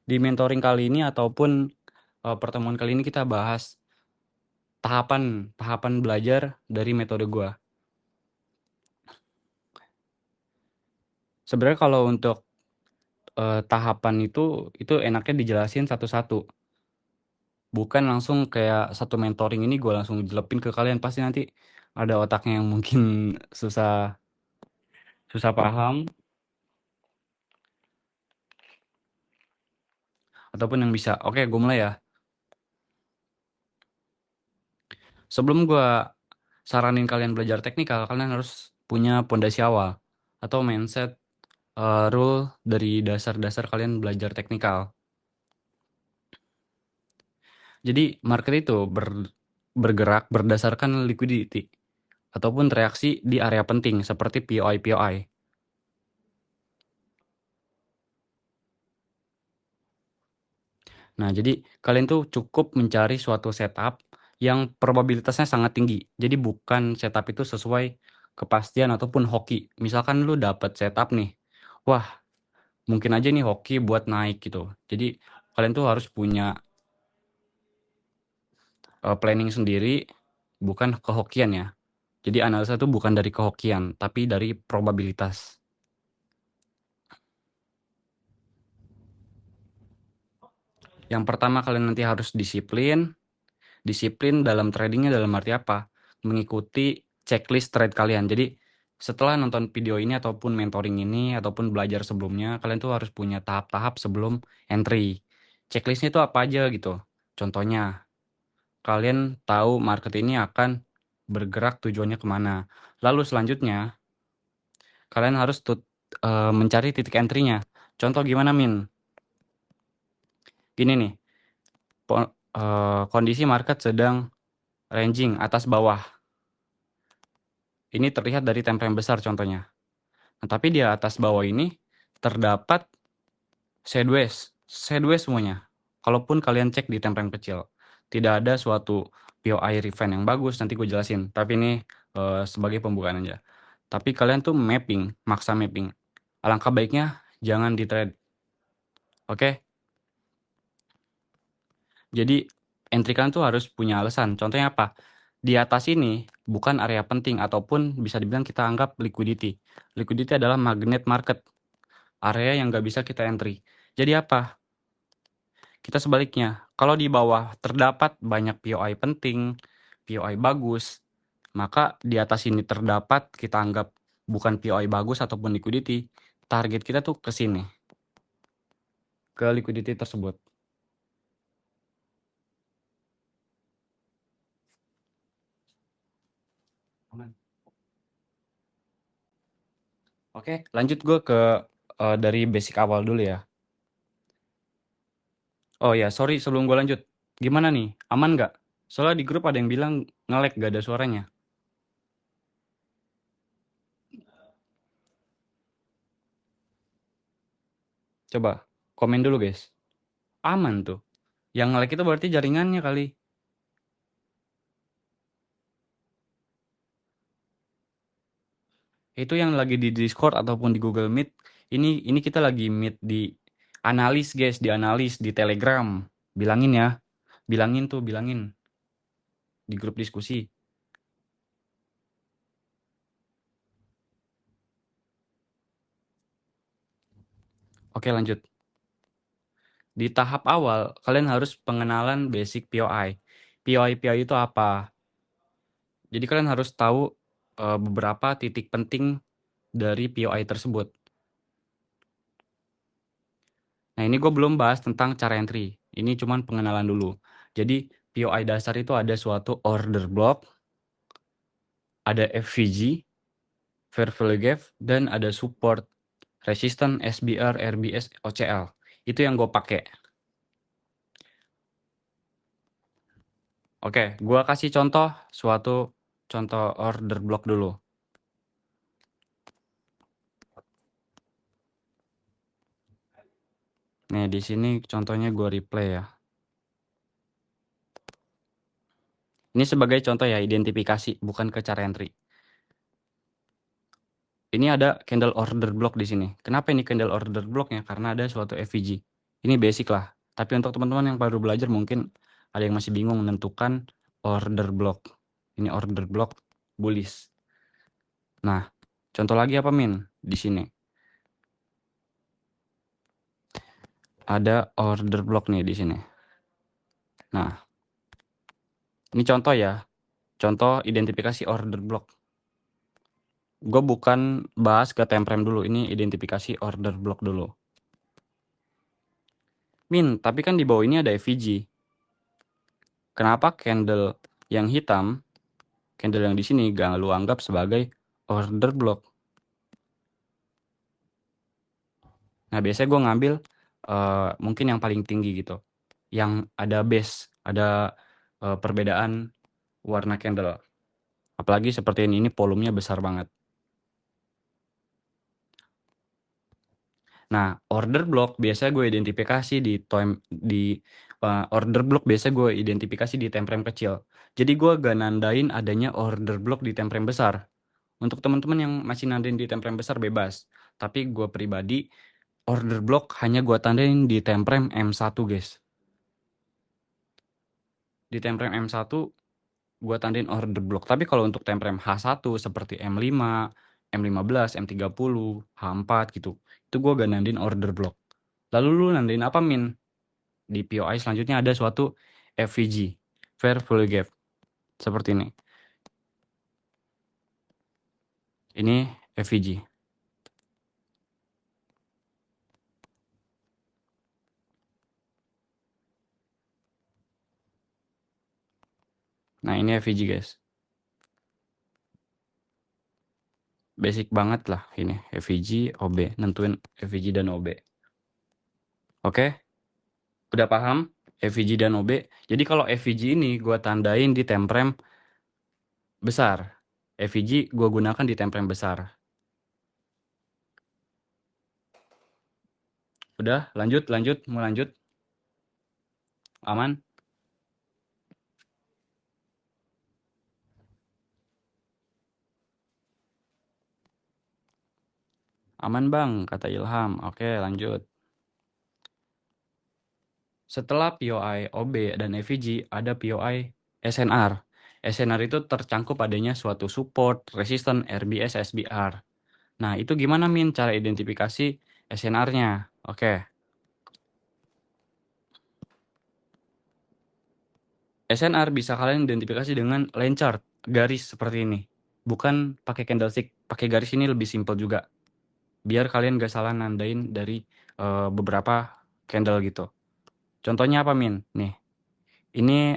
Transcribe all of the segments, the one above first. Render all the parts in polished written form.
Di mentoring kali ini ataupun pertemuan kali ini kita bahas tahapan belajar dari metode gua. Sebenarnya kalau untuk tahapan itu enaknya dijelasin satu-satu. Bukan langsung kayak satu mentoring ini gue langsung jelepin ke kalian, pasti nanti ada otaknya yang mungkin susah susah paham ataupun yang bisa. Oke, gue mulai ya. Sebelum gue saranin kalian belajar teknikal, kalian harus punya pondasi awal atau mindset, rule dari dasar-dasar kalian belajar teknikal. Jadi market itu bergerak berdasarkan liquidity ataupun reaksi di area penting seperti POI. Nah, jadi kalian tuh cukup mencari suatu setup yang probabilitasnya sangat tinggi. Jadi bukan setup itu sesuai kepastian ataupun hoki. Misalkan lu dapat setup nih, wah mungkin aja nih hoki buat naik gitu. Jadi kalian tuh harus punya planning sendiri, bukan kehokian ya. Jadi analisa itu bukan dari kehokian, tapi dari probabilitas. Yang pertama kalian nanti harus disiplin. Disiplin dalam tradingnya dalam arti apa? Mengikuti checklist trade kalian. Jadi setelah nonton video ini ataupun mentoring ini ataupun belajar sebelumnya, kalian tuh harus punya tahap-tahap sebelum entry. Checklistnya itu apa aja gitu. Contohnya, kalian tahu market ini akan bergerak tujuannya kemana. Lalu selanjutnya, kalian harus mencari titik entry-nya. Contoh gimana, Min? Gini nih, kondisi market sedang ranging atas bawah. Ini terlihat dari time frame besar contohnya. Nah, tapi di atas bawah ini terdapat sideways semuanya. Kalaupun kalian cek di time frame kecil, tidak ada suatu POI refine yang bagus, nanti gue jelasin. Tapi ini sebagai pembukaan aja. Tapi kalian tuh maksa mapping. Alangkah baiknya jangan di trade. Oke? Jadi entry kalian tuh harus punya alasan. Contohnya apa? Di atas ini bukan area penting ataupun bisa dibilang kita anggap liquidity. Liquidity adalah magnet market, area yang nggak bisa kita entry. Jadi apa? Kita sebaliknya, kalau di bawah terdapat banyak POI penting, POI bagus, maka di atas ini terdapat kita anggap bukan POI bagus ataupun liquidity, target kita tuh ke sini, ke liquidity tersebut. Oke, lanjut gue ke dari basic awal dulu ya. Oh ya, sorry sebelum gue lanjut. Gimana nih? Aman nggak? Soalnya di grup ada yang bilang nge-lag gak ada suaranya. Coba komen dulu guys. Aman tuh. Yang nge-lag itu berarti jaringannya kali. Itu yang lagi di Discord ataupun di Google Meet. Ini kita lagi meet di analis guys, di analis di Telegram. Bilangin ya. Bilangin di grup diskusi. Oke, lanjut. Di tahap awal, kalian harus pengenalan basic POI. POI itu apa? Jadi kalian harus tahu beberapa titik penting dari POI tersebut. Nah, ini gue belum bahas tentang cara entry. Ini cuman pengenalan dulu. Jadi, POI dasar itu ada suatu order block, ada FVG, fair value gap, dan ada support, resistance, SBR, RBS, OCL. Itu yang gue pakai. Oke, gue kasih suatu contoh order block dulu. Nih, di sini contohnya gue replay ya. Ini sebagai contoh ya, identifikasi, bukan ke cara entry. Ini ada candle order block di sini. Kenapa ini candle order blocknya? Karena ada suatu FVG. Ini basic lah. Tapi untuk teman-teman yang baru belajar mungkin ada yang masih bingung menentukan order block. Ini order block bullish. Nah, contoh lagi apa Min? Di sini ada order block nih di sini. Nah, ini contoh ya. Contoh identifikasi order block. Gue bukan bahas ke time frame dulu. Ini identifikasi order block dulu. Min, tapi kan di bawah ini ada FVG. Kenapa candle yang hitam, candle yang di sini gak lu anggap sebagai order block? Nah, biasanya gue ngambil mungkin yang paling tinggi gitu. Yang ada base, ada perbedaan warna candle. Apalagi seperti ini volumenya besar banget. Nah, order block biasanya gue identifikasi order block biasa gue identifikasi di time frame kecil. Jadi gue gak nandain adanya order block di time frame besar. Untuk teman-teman yang masih nandain di time frame besar bebas. Tapi gue pribadi order block hanya gue tandain di time frame M1 guys. Di time frame M1 gue tandain order block. Tapi kalau untuk time frame H1 seperti M5, M15, M30, H4 gitu. Itu gue gak nandain order block. Lalu lu nandain apa Min? Di POI selanjutnya ada suatu FVG, Fair Value Gap. Seperti ini. Ini FVG. Nah, ini FVG guys. Basic banget lah ini. FVG, OB. Nentuin FVG dan OB. Oke? Udah paham? FVG dan OB. Jadi kalau FVG ini gue tandain di time frame besar. FVG gue gunakan di time frame besar. Udah, lanjut. Mau lanjut? Aman? Aman bang, kata Ilham. Oke, lanjut. Setelah POI, OB, dan FVG, ada POI SNR. SNR itu tercangkup adanya suatu support, resistance, RBS, SBR. Nah, itu gimana Min cara identifikasi SNR-nya? Oke. SNR bisa kalian identifikasi dengan line chart, garis seperti ini. Bukan pakai candlestick, pakai garis ini lebih simple juga. Biar kalian gak salah nandain dari beberapa candle gitu. Contohnya apa Min? Nih, ini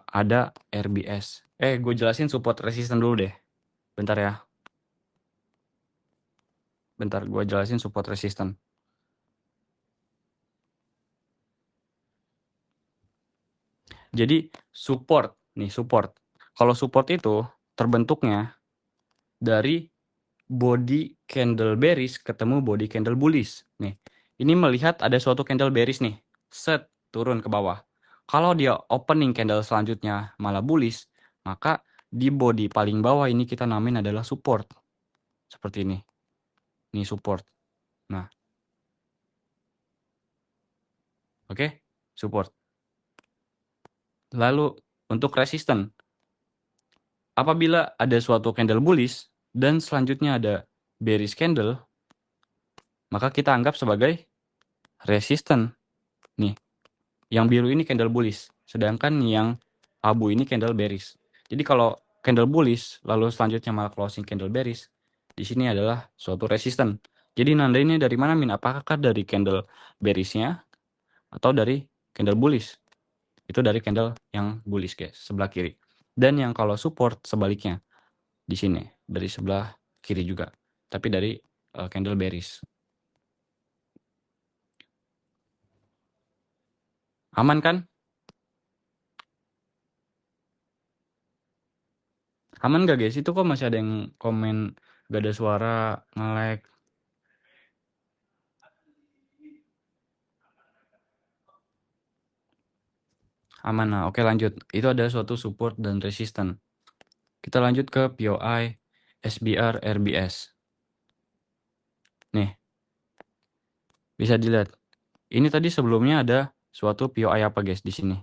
ada RBS. Gue jelasin support resistance dulu deh. Bentar ya. Bentar, gue jelasin support resistance. Jadi support, nih support. Kalau support itu terbentuknya dari body candle bearish ketemu body candle bullish. Nih, ini melihat ada suatu candle bearish nih. Set, turun ke bawah. Kalau dia opening candle selanjutnya malah bullish, maka di body paling bawah ini kita namain adalah support. Seperti ini. Ini support. Nah. Oke, support. Lalu untuk resistance, apabila ada suatu candle bullish dan selanjutnya ada bearish candle, maka kita anggap sebagai resistance. Nih, yang biru ini candle bullish, sedangkan yang abu ini candle bearish. Jadi kalau candle bullish lalu selanjutnya malah closing candle bearish, di sini adalah suatu resistance. Jadi nandainnya dari mana Min? Apakah dari candle bearishnya atau dari candle bullish? Itu dari candle yang bullish guys, sebelah kiri. Dan yang kalau support sebaliknya di sini dari sebelah kiri juga, tapi dari candle bearish. Aman kan? Aman gak guys? Itu kok masih ada yang komen gak ada suara, nge-lag. Aman lah. Oke lanjut. Itu ada suatu support dan resistance. Kita lanjut ke POI, SBR, RBS. Nih. Bisa dilihat. Ini tadi sebelumnya ada suatu POI apa guys di sini?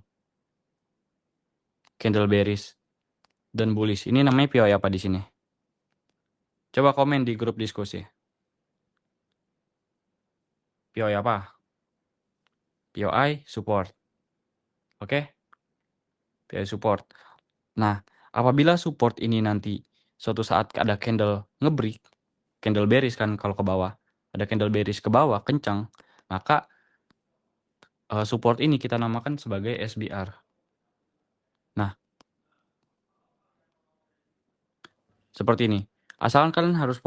Candle bearish dan bullish. Ini namanya POI apa di sini? Coba komen di grup diskusi. POI apa? POI support. Oke? POI support. Nah, apabila support ini nanti suatu saat ada candle ngebreak, candle bearish kan kalau ke bawah, ada candle bearish ke bawah kencang, maka support ini kita namakan sebagai SBR. Nah, seperti ini. Asalkan kalian harus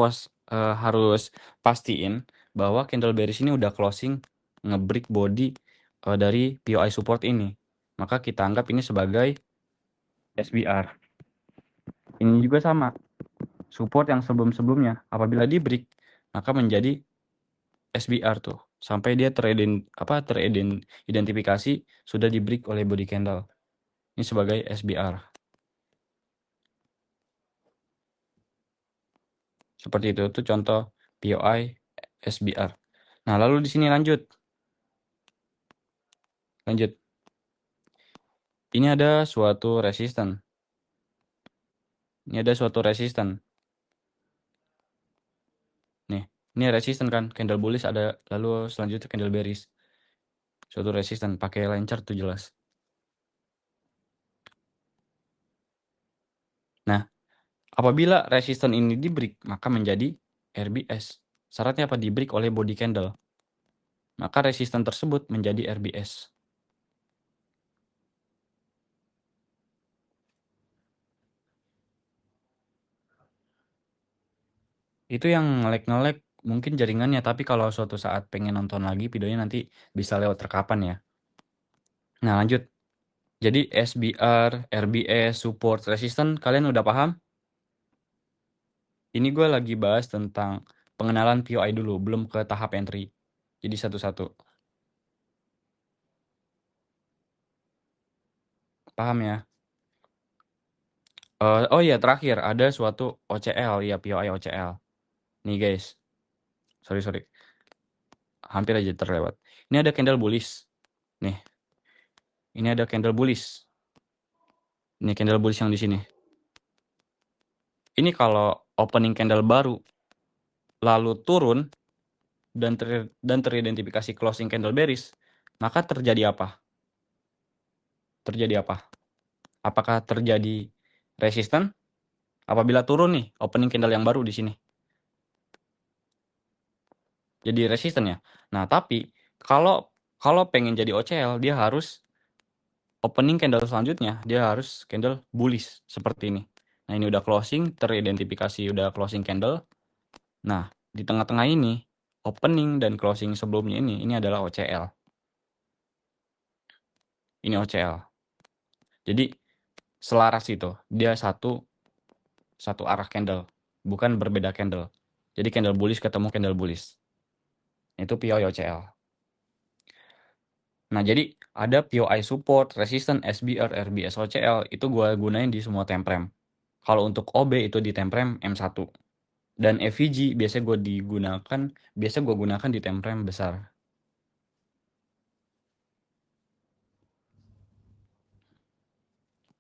pastiin bahwa candle bearish ini udah closing ngebreak body dari POI support ini. Maka kita anggap ini sebagai SBR. Ini juga sama. Support yang sebelum-sebelumnya apabila di break maka menjadi SBR tuh sampai dia teridentifikasi sudah di break oleh body candle. Ini sebagai SBR. Seperti itu tuh contoh POI SBR. Nah, lalu di sini lanjut. Ini ada suatu resisten. Nih, ini resisten kan, candle bullish ada, lalu selanjutnya candle bearish. Suatu resisten, pakai line chart tuh jelas. Nah, apabila resisten ini di break, maka menjadi RBS. Syaratnya apa? Di break oleh body candle. Maka resisten tersebut menjadi RBS. Itu yang nge-lag mungkin jaringannya, tapi kalau suatu saat pengen nonton lagi videonya nanti bisa lewat rekapan ya. Nah, lanjut. Jadi SBR, RBS, support, resisten, kalian udah paham? Ini gue lagi bahas tentang pengenalan POI dulu, belum ke tahap entry. Jadi satu-satu. Paham ya? Oh iya, terakhir ada suatu OCL, ya POI OCL. Nih guys, sorry. Hampir aja terlewat. Ini ada candle bullish. Nih, ini ada candle bullish. Ini candle bullish yang di sini. Ini kalau opening candle baru, lalu turun, dan teridentifikasi closing candle bearish, maka terjadi apa? Apakah terjadi resisten? Apabila turun nih, opening candle yang baru di sini. Jadi resisten ya. Nah, tapi kalau pengen jadi OCL, dia harus opening candle selanjutnya, dia harus candle bullish seperti ini. Nah, ini udah closing, teridentifikasi udah closing candle. Nah, di tengah-tengah ini, opening dan closing sebelumnya ini adalah OCL. Ini OCL. Jadi selaras itu, dia satu arah candle, bukan berbeda candle. Jadi candle bullish ketemu candle bullish. Itu POI OCL. Nah, jadi ada POI support, resistance, SBR, RBS, OCL, itu gue gunain di semua time frame. Kalau untuk OB itu di time frame M1. Dan FVG biasa gue gunakan di time frame besar.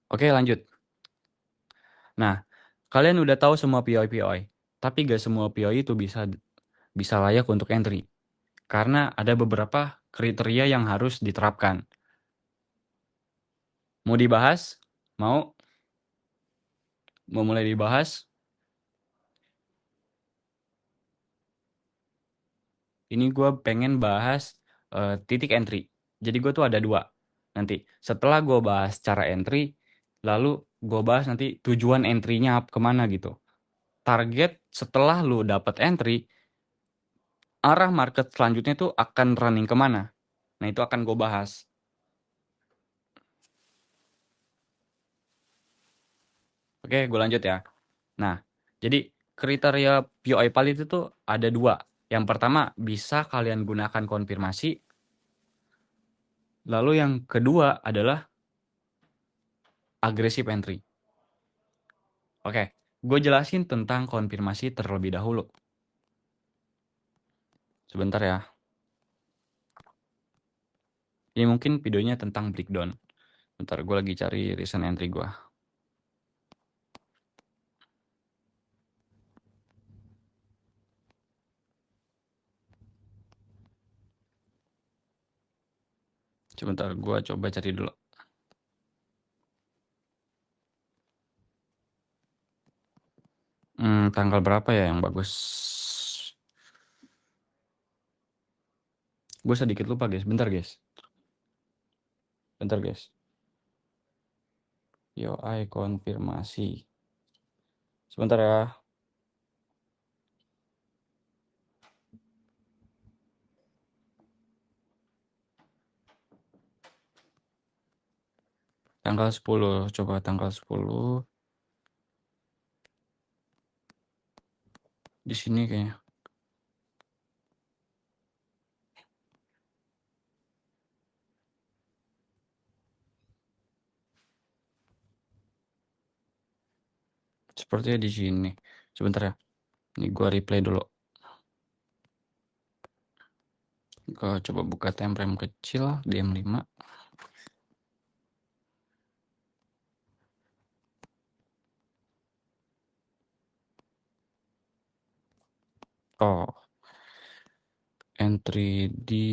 Oke, lanjut. Nah, kalian udah tahu semua POI, tapi gak semua POI itu bisa layak untuk entry. Karena ada beberapa kriteria yang harus diterapkan. Mau dibahas? Mau mulai dibahas? Ini gue pengen bahas titik entry. Jadi gue tuh ada 2. Nanti setelah gue bahas cara entry, lalu gue bahas nanti tujuan entry-nya kemana gitu. Target setelah lu dapat entry, arah market selanjutnya tuh akan running kemana. Nah, itu akan gue bahas. Oke, gue lanjut ya. Nah, jadi kriteria POI palit itu tuh ada 2. Yang pertama, bisa kalian gunakan konfirmasi. Lalu yang kedua adalah aggressive entry. Oke, gue jelasin tentang konfirmasi terlebih dahulu. Sebentar ya. Ini mungkin videonya tentang breakdown. Bentar, gue lagi cari recent entry gue. Sebentar, gue coba cari dulu. Tanggal berapa ya yang bagus? Gue sedikit lupa guys, bentar guys. Bentar guys. UI konfirmasi. Sebentar ya. Tanggal 10, coba tanggal 10. Di sini kayaknya. Sepertinya di sini. Sebentar ya. Ini gua replay dulu. Gua coba buka time frame kecil di M5. Oh. Entry di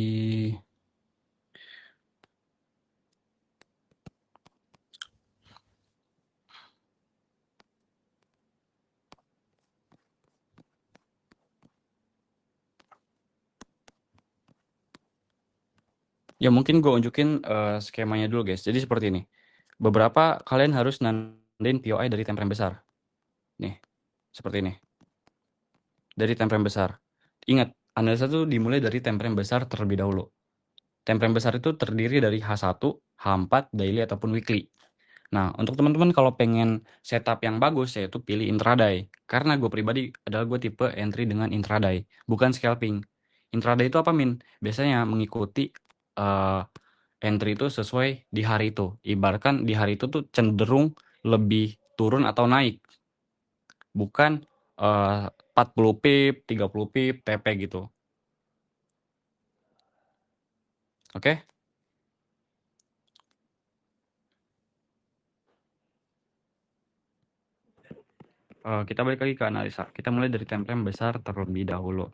ya mungkin gue unjukin skemanya dulu guys. Jadi seperti ini. Beberapa kalian harus nandain POI dari time frame besar. Nih, seperti ini. Dari time frame besar. Ingat, analisa tuh dimulai dari time frame besar terlebih dahulu. Time frame besar itu terdiri dari H1, H4, daily ataupun weekly. Nah, untuk teman-teman kalau pengen setup yang bagus yaitu pilih intraday. Karena gue pribadi adalah gue tipe entry dengan intraday, bukan scalping. Intraday itu apa Min? Biasanya mengikuti entry itu sesuai di hari itu. Ibaratkan di hari itu tuh cenderung lebih turun atau naik. Bukan 40 pip, 30 pip, TP gitu. Oke? Kita balik lagi ke analisa. Kita mulai dari time frame besar terlebih dahulu.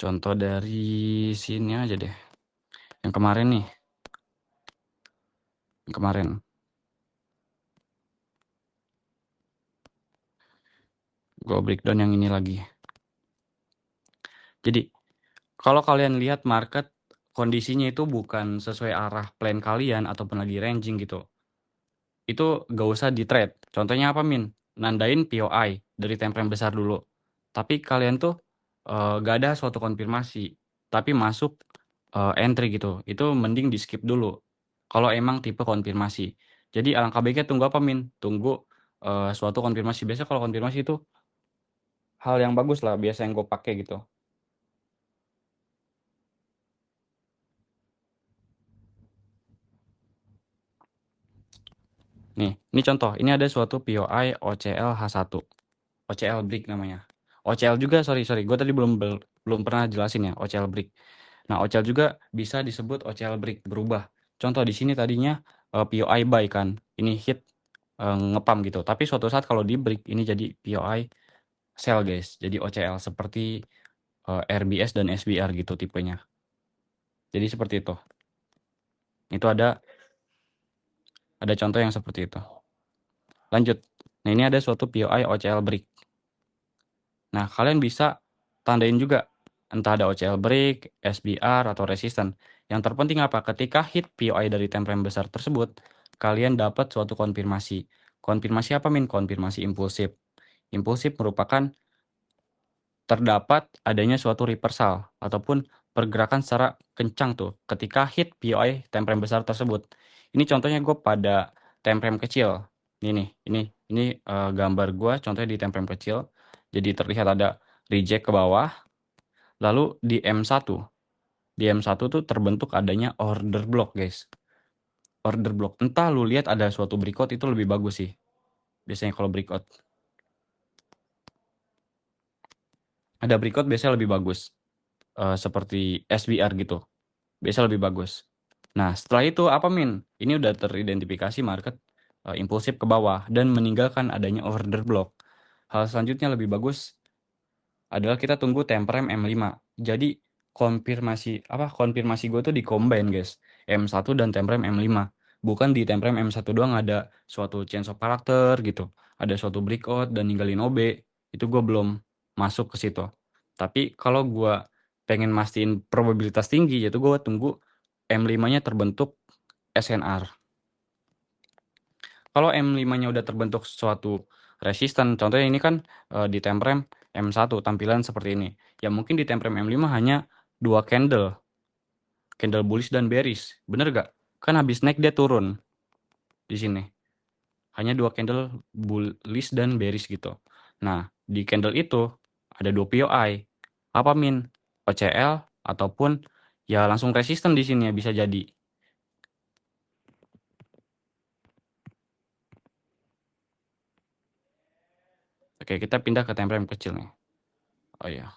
Contoh dari sini aja deh. Yang kemarin nih. Yang kemarin. Gue breakdown yang ini lagi. Jadi, kalau kalian lihat market, kondisinya itu bukan sesuai arah plan kalian ataupun lagi ranging gitu. Itu gak usah di trade. Contohnya apa Min? Nandain POI dari time frame besar dulu. Tapi kalian tuh gak ada suatu konfirmasi. Tapi masuk entry gitu. Itu mending di skip dulu. Kalau emang tipe konfirmasi. Jadi alangkah baiknya tunggu apa Min? Tunggu suatu konfirmasi. Biasanya kalau konfirmasi itu hal yang bagus lah. Biasa yang gue pakai gitu. Nih, ini contoh. Ini ada suatu POI OCL H1. OCL break namanya. OCL juga, sorry. Gue tadi belum pernah jelasin ya, OCL break. Nah, OCL juga bisa disebut OCL break, berubah. Contoh di sini tadinya POI buy kan. Ini hit ngepam gitu. Tapi suatu saat kalau di break, ini jadi POI sell guys. Jadi OCL seperti RBS dan SBR gitu tipenya. Jadi seperti itu. Itu ada contoh yang seperti itu. Lanjut. Nah, ini ada suatu POI OCL break. Nah, kalian bisa tandain juga entah ada OCL break, SBR, atau resisten. Yang terpenting apa? Ketika hit POI dari time frame besar tersebut, kalian dapat suatu konfirmasi. Konfirmasi apa Min? Konfirmasi impulsif. Impulsif merupakan terdapat adanya suatu reversal ataupun pergerakan secara kencang tuh ketika hit POI time frame besar tersebut. Ini contohnya gue pada time frame kecil. Ini gambar gue contohnya di time frame kecil. Jadi terlihat ada reject ke bawah. Lalu di M1. Di M1 tuh terbentuk adanya order block guys. Order block. Entah lu lihat ada suatu breakout itu lebih bagus sih. Biasanya kalau breakout. Ada breakout biasanya lebih bagus, seperti SBR gitu, biasanya lebih bagus. Nah, setelah itu apa, Min? Ini udah teridentifikasi market, impulsif ke bawah dan meninggalkan adanya order block. Hal selanjutnya lebih bagus adalah kita tunggu time frame M5. Jadi konfirmasi gue tuh di-combine, guys, M1 dan time frame M5. Bukan di time frame M1 doang ada suatu change of character gitu, ada suatu breakout dan ninggalin OB. Itu gue belum masuk ke situ. Tapi kalau gue pengen mastiin probabilitas tinggi, yaitu gue tunggu M5-nya terbentuk SNR. Kalau M5-nya udah terbentuk suatu resisten, contohnya ini kan di time frame M1 tampilan seperti ini. Ya mungkin di time frame M5 hanya 2 candle bullish dan bearish. Bener gak? Kan habis naik dia turun di sini. Hanya 2 candle bullish dan bearish gitu. Nah, di candle itu ada 2 POI. Apa, Min? OCL ataupun ya langsung resisten di sini ya bisa jadi. Oke, kita pindah ke time frame kecil nih. Oh iya.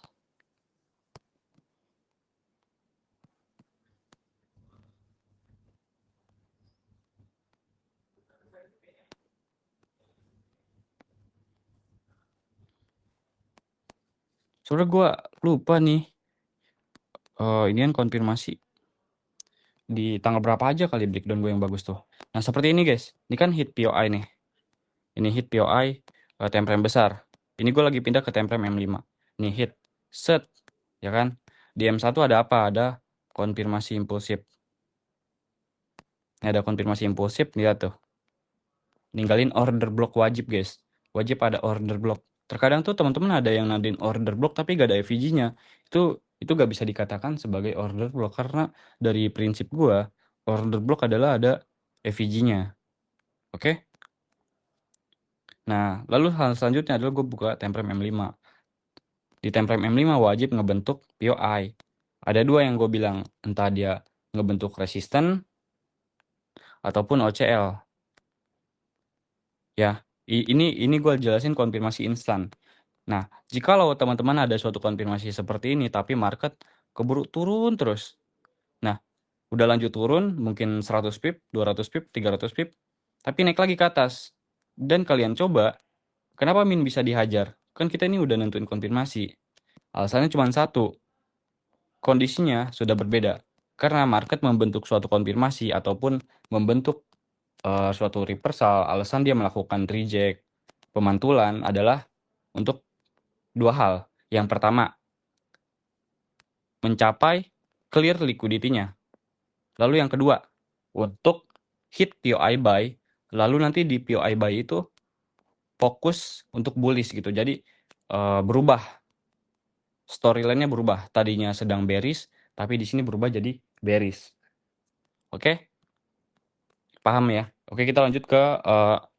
Soalnya gue lupa nih. Ini kan konfirmasi di tanggal berapa aja kali breakdown gue yang bagus tuh. Nah, seperti ini, guys. Ini kan hit POI nih. Ini hit POI time frame besar. Ini gue lagi pindah ke time frame M5. Ini hit set, ya kan? Di M1 ada apa? Ada konfirmasi impulsif. Ini ada konfirmasi impulsif, lihat tuh. Ninggalin order block wajib, guys. Wajib ada order block. Terkadang tuh teman-teman ada yang nandain order block tapi gak ada FVG-nya. Itu gak bisa dikatakan sebagai order block karena dari prinsip gua order block adalah ada FVG-nya. Oke? Nah, lalu hal selanjutnya adalah gue buka time frame M5. Di time frame M5 wajib ngebentuk POI. Ada 2 yang gue bilang, entah dia ngebentuk resisten ataupun OCL. Ya, ini gue jelasin konfirmasi instan. Nah, jikalau teman-teman ada suatu konfirmasi seperti ini tapi market keburu turun terus. Nah, udah lanjut turun mungkin 100 pip, 200 pip, 300 pip, tapi naik lagi ke atas. Dan kalian coba, kenapa Min bisa dihajar? Kan kita ini udah nentuin konfirmasi. Alasannya cuma satu, kondisinya sudah berbeda. Karena market membentuk suatu konfirmasi ataupun membentuk suatu reversal, alasan dia melakukan reject, pemantulan adalah untuk 2 hal. Yang pertama, mencapai clear liquidity-nya. Lalu yang kedua, untuk hit POI buy, lalu nanti di POI buy itu fokus untuk bullish gitu. Jadi berubah, storyline-nya berubah. Tadinya sedang bearish, tapi di sini berubah jadi bearish. Oke? Paham ya? Oke, kita lanjut ke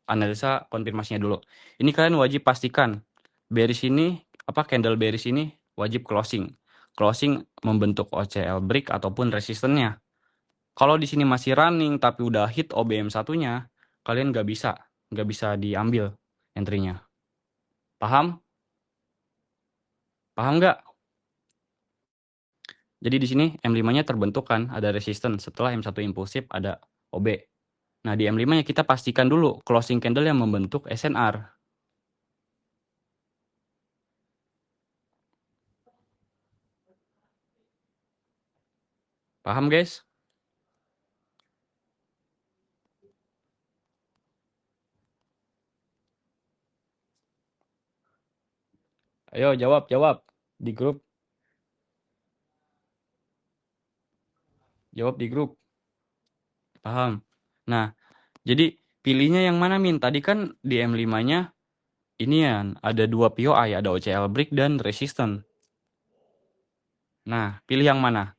analisa konfirmasinya dulu. Ini kalian wajib pastikan bearish ini, candle bearish ini wajib closing. Closing membentuk OCL break ataupun resistennya. Kalau di sini masih running tapi udah hit OBM satunya, kalian nggak bisa diambil entry-nya. Paham? Paham nggak? Jadi di sini M5-nya terbentuk kan, ada resisten. Setelah M1 impulsif ada OB. Nah, di M5-nya kita pastikan dulu closing candle yang membentuk SNR. Paham, guys? Ayo jawab di grup. Jawab di grup. Paham? Nah, jadi pilihnya yang mana, Min? Tadi kan di M5-nya ini ya, ada 2 POI, ada OCL break dan resisten. Nah, pilih yang mana?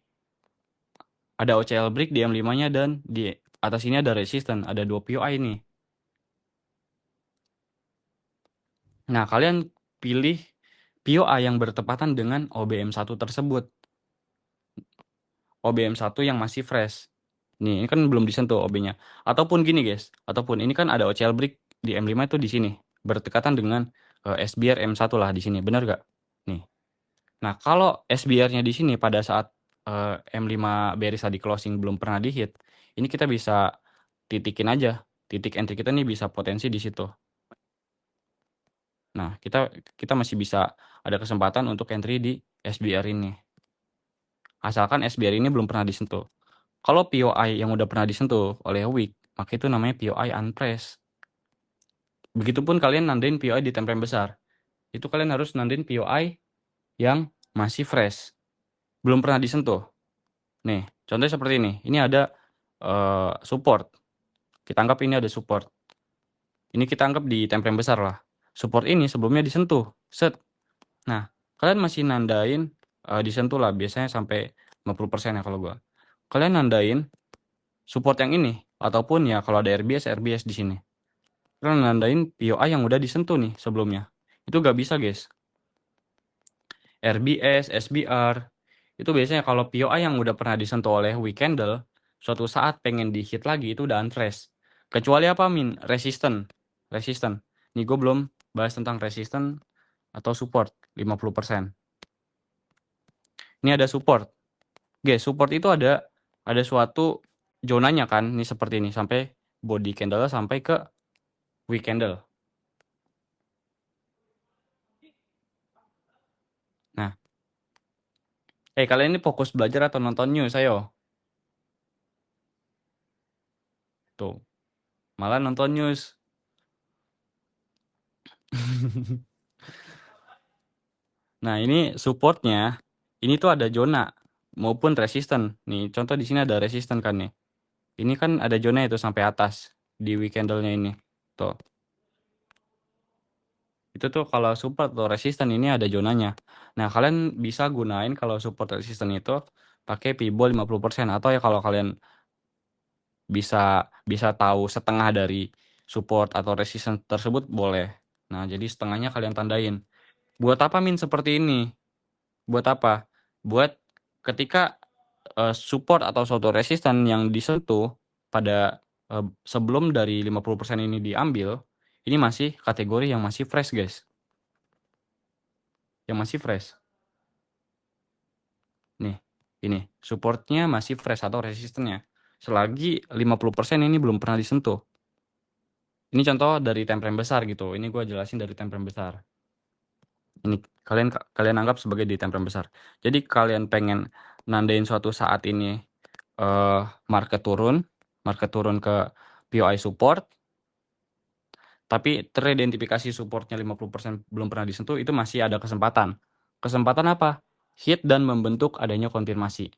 Ada OCL break di M5-nya dan di atas ini ada resisten, ada 2 POI nih. Nah, kalian pilih POI yang bertepatan dengan OBM1 tersebut. OBM1 yang masih fresh. Nih, ini kan belum disentuh OB-nya. Ataupun gini, guys. Ataupun ini kan ada OCL break di M5 itu di sini. Berdekatan dengan SBR M1 lah di sini. Benar gak? Nih. Nah, kalau SBR-nya di sini pada saat M5 bearish tadi closing belum pernah di-hit, ini kita bisa titikin aja. Titik entry kita nih bisa potensi di situ. Nah, kita masih bisa ada kesempatan untuk entry di SBR ini. Asalkan SBR ini belum pernah disentuh. Kalau POI yang udah pernah disentuh oleh wick, maka itu namanya POI unpressed. Begitupun kalian nandain POI di time frame besar. Itu kalian harus nandain POI yang masih fresh. Belum pernah disentuh. Nih, contohnya seperti ini. Ini ada support. Kita anggap ini ada support. Ini kita anggap di time frame besar lah. Support ini sebelumnya disentuh. Set. Nah, kalian masih nandain disentuh lah. Biasanya sampai 50% ya kalau gua. Kalian nandain support yang ini. Ataupun ya kalau ada RBS di sini. Kalian nandain POI yang udah disentuh nih sebelumnya. Itu gak bisa guys. RBS, SBR. Itu biasanya kalau POI yang udah pernah disentuh oleh weak candle, suatu saat pengen di hit lagi itu udah unfresh. Kecuali apa min? Resisten. Nih gue belum bahas tentang resisten atau support 50%. Ini ada support. Guys, support itu ada suatu zonanya kan, ini seperti ini sampai body candle sampai ke weak candle. Nah, kalian ini fokus belajar atau nonton news ayo? Tuh, malah nonton news. Nah, ini supportnya, ini tuh ada zona maupun resisten. Nih, contoh di sini ada resisten kan nih. Ini kan ada zona itu sampai atas di weak candle-nya ini. Tuh. Itu tuh kalau support atau resisten ini ada zonanya. Nah, kalian bisa gunain kalau support resisten itu pakai Fibo 50% atau ya kalau kalian bisa tahu setengah dari support atau resisten tersebut boleh. Nah, jadi setengahnya kalian tandain. Buat apa min seperti ini? Buat apa? Buat ketika support atau suatu resisten yang disentuh pada sebelum dari 50% ini diambil, ini masih kategori yang masih fresh, guys. Yang masih fresh. Nih, ini supportnya masih fresh atau resistennya. Selagi 50% ini belum pernah disentuh. Ini contoh dari time frame besar gitu. Ini gue jelasin dari time frame besar. Ini kalian anggap sebagai di time frame besar. Jadi kalian pengen nandain suatu saat ini market turun ke POI support, tapi teridentifikasi supportnya 50% belum pernah disentuh, itu masih ada kesempatan. Kesempatan apa? Hit dan membentuk adanya konfirmasi.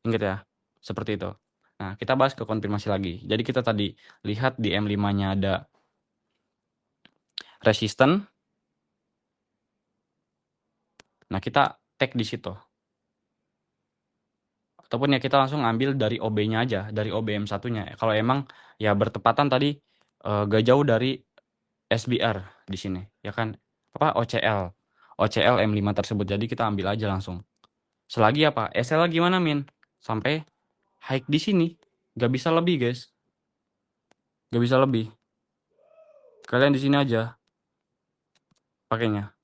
Ingat ya, seperti itu. Nah, kita bahas ke konfirmasi lagi. Jadi kita tadi lihat di M5-nya ada resisten. Nah, kita tag di situ. Ataupun ya kita langsung ambil dari OB-nya aja, dari OBM satunya. Kalau emang ya bertepatan tadi gak jauh dari SBR di sini, ya kan? Apa OCL M5 tersebut. Jadi kita ambil aja langsung. Selagi apa? SL gimana, Min? Sampai high di sini. Gak bisa lebih, guys. Gak bisa lebih. Kalian di sini aja pakainya.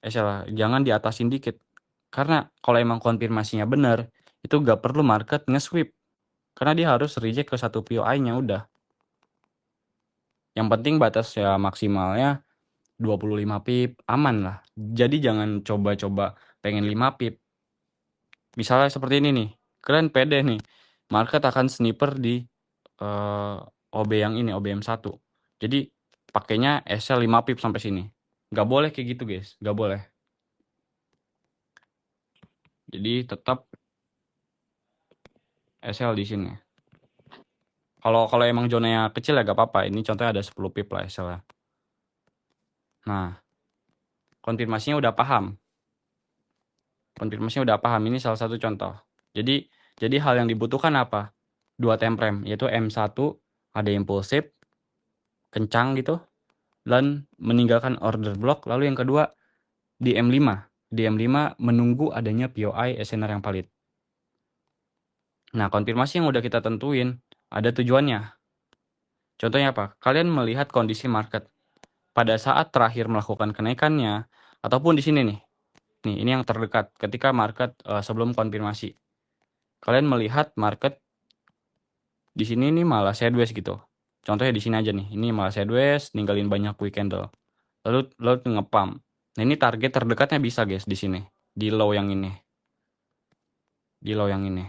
SL jangan diatasin dikit. Karena kalau emang konfirmasinya benar, itu gak perlu market nge-sweep. Karena dia harus reject ke satu POI-nya udah. Yang penting batas ya maksimalnya 25 pip, aman lah. Jadi jangan coba-coba pengen 5 pip. Misalnya seperti ini nih, kalian pede nih, market akan sniper di OB yang ini, OBM1. Jadi pakainya SL 5 pip sampai sini. Gak boleh kayak gitu guys, gak boleh. Jadi tetap SL di sini. Kalau emang zonanya kecil ya gak apa-apa. Ini contohnya ada 10 pip lah SL -nya. Nah, konfirmasinya udah paham. Konfirmasinya udah paham. Ini salah satu contoh. Jadi hal yang dibutuhkan apa? Dua time frame, yaitu M1 ada impulsif, kencang gitu, dan meninggalkan order block. Lalu yang kedua di M5. Di M5 menunggu adanya POI SNR yang valid. Nah, konfirmasi yang udah kita tentuin ada tujuannya. Contohnya apa? Kalian melihat kondisi market pada saat terakhir melakukan kenaikannya, ataupun di sini nih. Nih, ini yang terdekat ketika market sebelum konfirmasi. Kalian melihat market di sini nih malah sideways gitu. Contohnya di sini aja nih. Ini malah sideways, ninggalin banyak weak candle. Lalu ngepump. Nah, ini target terdekatnya bisa guys di sini. Di low yang ini. Di low yang ini.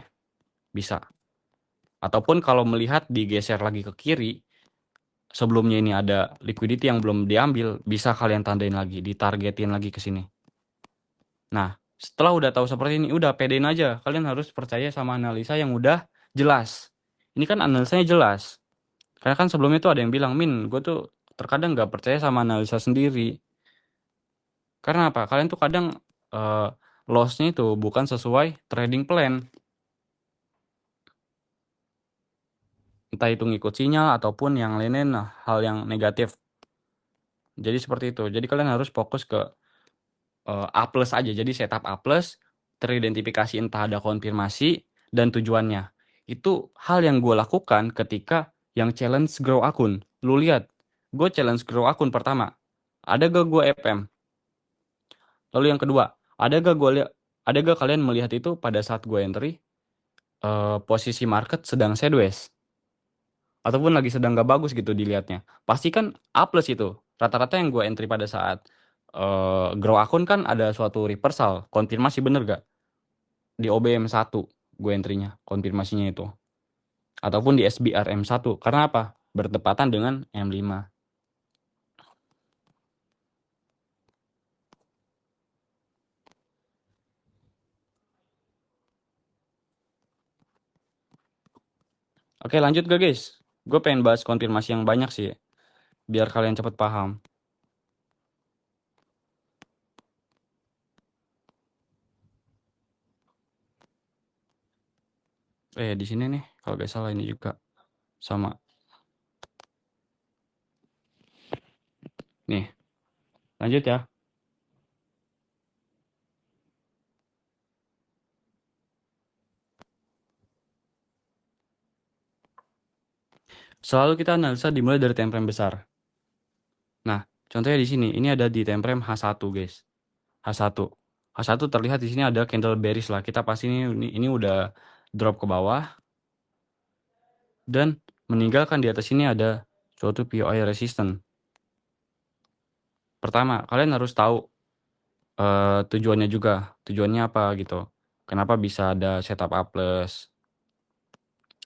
Bisa. Ataupun kalau melihat digeser lagi ke kiri, sebelumnya ini ada liquidity yang belum diambil, bisa kalian tandain lagi, ditargetin lagi ke sini. Nah, setelah udah tahu seperti ini, udah pedein aja. Kalian harus percaya sama analisa yang udah jelas. Ini kan analisanya jelas. Karena kan sebelumnya tuh ada yang bilang, Min, gue tuh terkadang nggak percaya sama analisa sendiri. Karena apa? Kalian tuh kadang loss-nya itu bukan sesuai trading plan. Entah itu ngikut sinyal ataupun yang lain-lain, hal yang negatif. Jadi seperti itu. Jadi kalian harus fokus ke A plus aja. Jadi setup A plus, teridentifikasi entah ada konfirmasi dan tujuannya. Itu hal yang gue lakukan ketika yang challenge grow akun. Lu lihat, gue challenge grow akun pertama. Ada gak gue FM? Lalu yang kedua, ada gak kalian melihat itu pada saat gue entry posisi market sedang sideways ataupun lagi sedang gak bagus gitu dilihatnya. Pasti kan A plus itu. Rata-rata yang gue entry pada saat grow akun kan ada suatu reversal, konfirmasi bener gak? Di OBM1 gue entry-nya, konfirmasinya itu. Ataupun di SBRM1. Karena apa? Bertepatan dengan M5. Oke, lanjut gak guys? Gue pengen bahas konfirmasi yang banyak sih, biar kalian cepet paham. Di sini nih, kalau gak salah ini juga sama. Nih, lanjut ya. Selalu kita analisa dimulai dari time frame besar. Nah, contohnya di sini, ini ada di time frame H1 guys. H1. H1 terlihat di sini ada candle bearish lah. Kita pasti ini udah drop ke bawah dan meninggalkan di atas ini ada suatu POI resistance. Pertama, kalian harus tahu tujuannya juga. Tujuannya apa gitu. Kenapa bisa ada setup A+.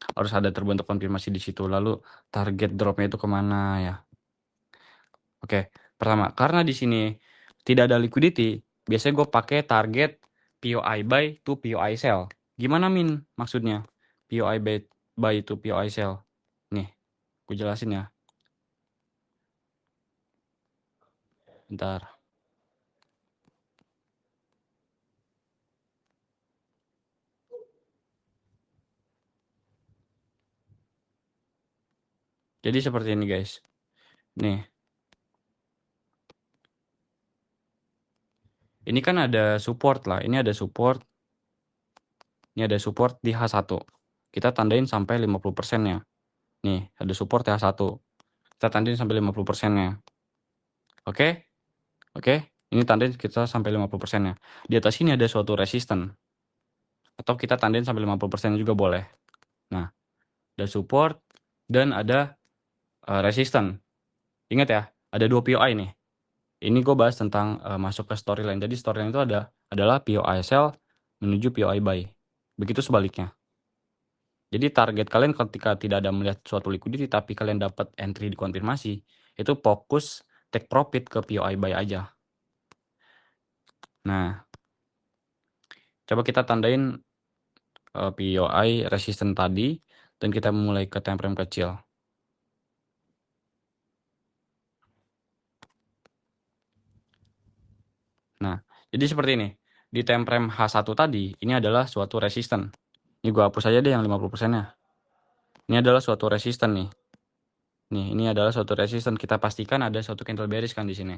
Harus ada terbentuk konfirmasi di situ. Lalu target dropnya itu kemana ya. Oke, pertama, karena di sini tidak ada liquidity, biasanya gue pakai target POI buy to POI sell. Gimana Min maksudnya? POI buy to POI sell. Nih, gue jelasin ya. Bentar. Jadi seperti ini guys. Nih. Ini kan ada support lah. Ini ada support. Ini ada support di H1. Kita tandain sampai 50%-nya. Nih, ada support di H1. Kita tandain sampai 50%-nya. Oke? Oke? Ini tandain kita sampai 50%-nya. Di atas ini ada suatu resistance. Atau kita tandain sampai 50% juga boleh. Nah, ada support dan ada resistance. Ingat ya, ada 2 POI nih. Ini gue bahas tentang masuk ke storyline. Jadi storyline itu adalah POI sell menuju POI buy. Begitu sebaliknya. Jadi target kalian ketika tidak ada melihat suatu liquidity tapi kalian dapat entry di konfirmasi, itu fokus take profit ke POI buy aja. Nah, coba kita tandain POI resistance tadi dan kita mulai ke time frame kecil. Nah, jadi seperti ini. Di time frame H1 tadi, ini adalah suatu resistance. Ini gue hapus aja deh yang 50%-nya. Ini adalah suatu resistance nih. Nih, ini adalah suatu resistance. Kita pastikan ada suatu candle bearish kan di sini.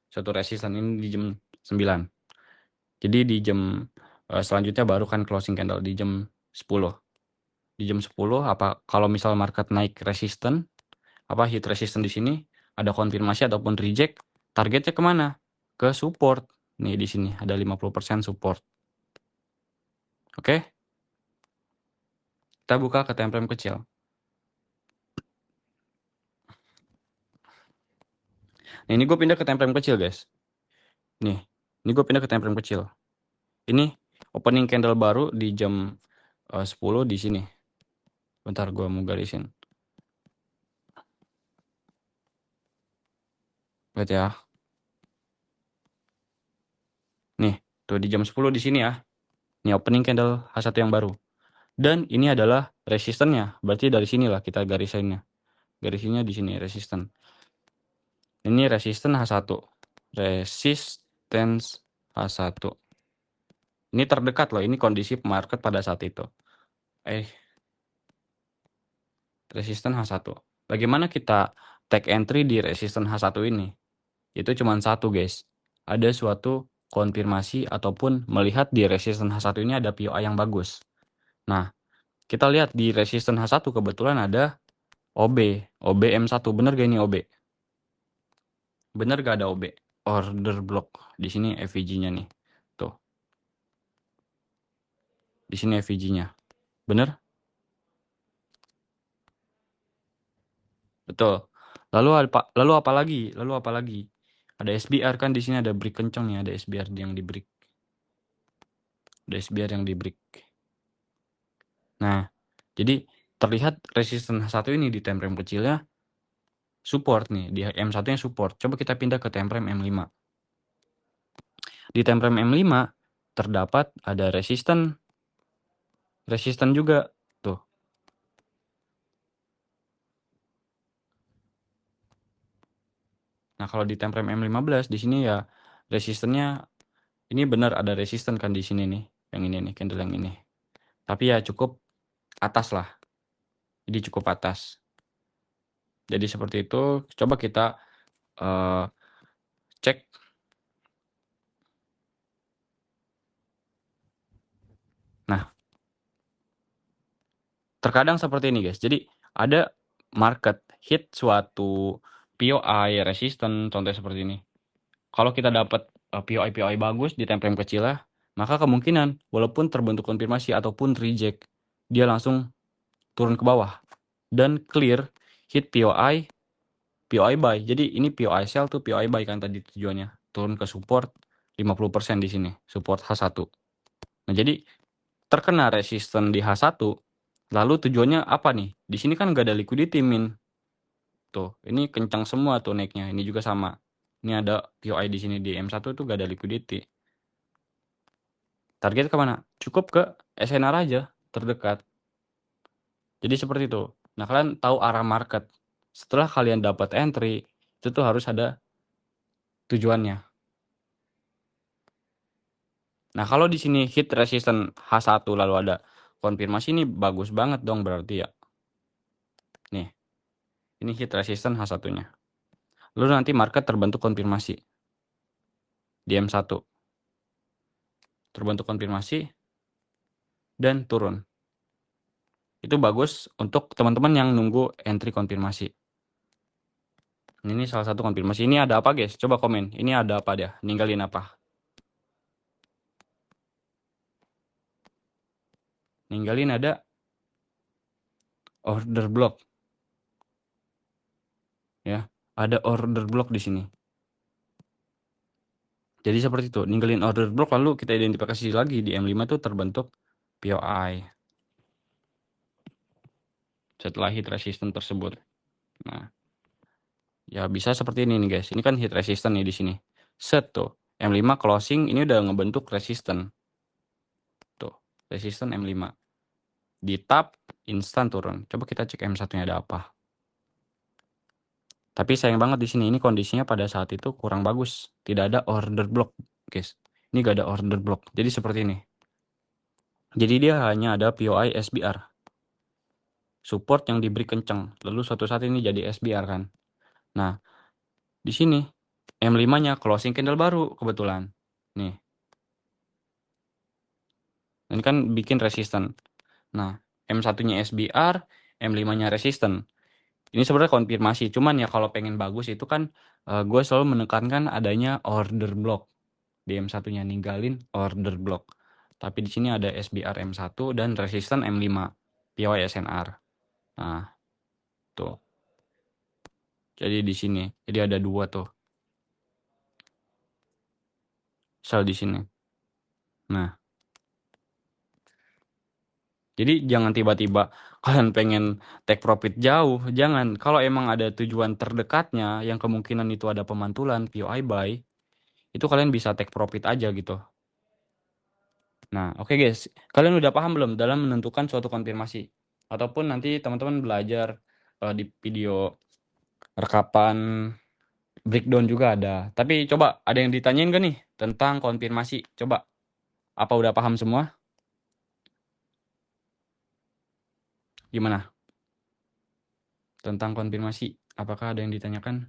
Suatu resistance ini di jam 9. Jadi di jam selanjutnya baru kan closing candle di jam 10. Di jam 10 apa kalau misal market naik resistance, hit resistance di sini, ada konfirmasi ataupun reject, targetnya kemana? Ke support. Nih di sini ada 50% support. Oke? Kita buka ke time frame kecil. Nah, ini gue pindah ke time frame kecil, guys. Nih, ini gue pindah ke time frame kecil. Ini opening candle baru di jam 10 di sini. Bentar gue mau garisin. Lihat ya. Nih, tuh di jam 10 di sini ya. Ini opening candle H1 yang baru. Dan ini adalah resistennya. Berarti dari sinilah kita garisinnya. Garisinnya di sini resisten. Ini resisten H1. Resistance H1. Ini terdekat loh, ini kondisi market pada saat itu. Resisten H1. Bagaimana kita take entry di resisten H1 ini? Itu cuma satu, guys. Ada suatu konfirmasi ataupun melihat di resisten H1 ini ada POI yang bagus. Nah, kita lihat di resisten H1 kebetulan ada OB M1. Bener gak ini OB? Bener gak ada OB? Order block. Di sini FVG-nya nih. Tuh. Di sini FVG-nya. Bener? Betul. Lalu apa lagi? Lalu apa lagi? Ada SBR kan di sini ada break kencang nih, ada SBR yang di break. Ada SBR yang di break. Nah, jadi terlihat resisten H1 ini di time frame kecilnya support nih, di M1-nya support. Coba kita pindah ke time frame M5. Di time frame M5 terdapat ada resisten juga tuh. Nah, kalau di time frame M15 di sini ya resistennya ini benar ada resisten kan di sini nih, yang ini nih, candle yang ini. Tapi ya cukup atas lah. Jadi cukup atas. Jadi seperti itu. Coba kita cek. Nah, terkadang seperti ini, guys. Jadi ada market hit suatu POI resisten, contohnya seperti ini. Kalau kita dapat POI bagus di time frame kecil lah, maka kemungkinan walaupun terbentuk konfirmasi ataupun reject, dia langsung turun ke bawah dan clear hit POI buy. Jadi ini POI sell tuh POI buy kan tadi tujuannya. Turun ke support 50% di sini, support H1. Nah, jadi terkena resisten di H1, lalu tujuannya apa nih? Di sini kan nggak ada liquidity min. Tuh, ini kencang semua tuh naiknya. Ini juga sama. Ini ada POI di sini di M1 tuh nggak ada liquidity. Target kemana? Cukup ke SNR aja terdekat. Jadi seperti itu. Nah, kalian tahu arah market. Setelah kalian dapat entry, itu tuh harus ada tujuannya. Nah, kalau di sini hit resistance H1 lalu ada konfirmasi, ini bagus banget dong berarti ya. Nih, ini hit resistance H1-nya. Lalu nanti market terbentuk konfirmasi di M1. Terbentuk konfirmasi dan turun. Itu bagus untuk teman-teman yang nunggu entry konfirmasi. Ini salah satu konfirmasi. Ini ada apa, guys? Coba komen. Ini ada apa dia? Ninggalin apa? Ninggalin ada order block. Ya, ada order block di sini. Jadi seperti itu. Ninggalin order block lalu kita identifikasi lagi di M5 itu terbentuk POI. Setelah hit resistance tersebut. Nah, ya bisa seperti ini nih, guys. Ini kan hit resistance nih di sini. Set tuh. M5 closing ini udah ngebentuk resistance. Tuh, resistance M5. Di tap instan turun. Coba kita cek M1-nya ada apa. Tapi sayang banget di sini ini kondisinya pada saat itu kurang bagus. Tidak ada order block, guys. Ini gak ada order block. Jadi seperti ini. Jadi dia hanya ada POI SBR. Support yang diberi kenceng. Lalu suatu saat ini jadi SBR kan. Nah, di sini M5-nya closing candle baru kebetulan. Nih. Ini kan bikin resisten. Nah, M1-nya SBR, M5-nya resisten. Ini sebenarnya konfirmasi, cuman ya kalau pengen bagus itu kan gue selalu menekankan adanya order block. Di M1-nya ninggalin order block. Tapi di sini ada SBR M1 dan resistan M5 POI SNR. Nah, tuh. Jadi di sini. Jadi ada dua tuh sel di sini. Nah, jadi jangan tiba-tiba kalian pengen take profit jauh, jangan. Kalau emang ada tujuan terdekatnya yang kemungkinan itu ada pemantulan POI buy, itu kalian bisa take profit aja gitu. Nah, oke guys, kalian udah paham belum dalam menentukan suatu konfirmasi? Ataupun nanti teman-teman belajar di video rekapan breakdown juga ada. Tapi coba ada yang ditanyain gak nih tentang konfirmasi? Coba, apa udah paham semua? Gimana? Tentang konfirmasi, apakah ada yang ditanyakan?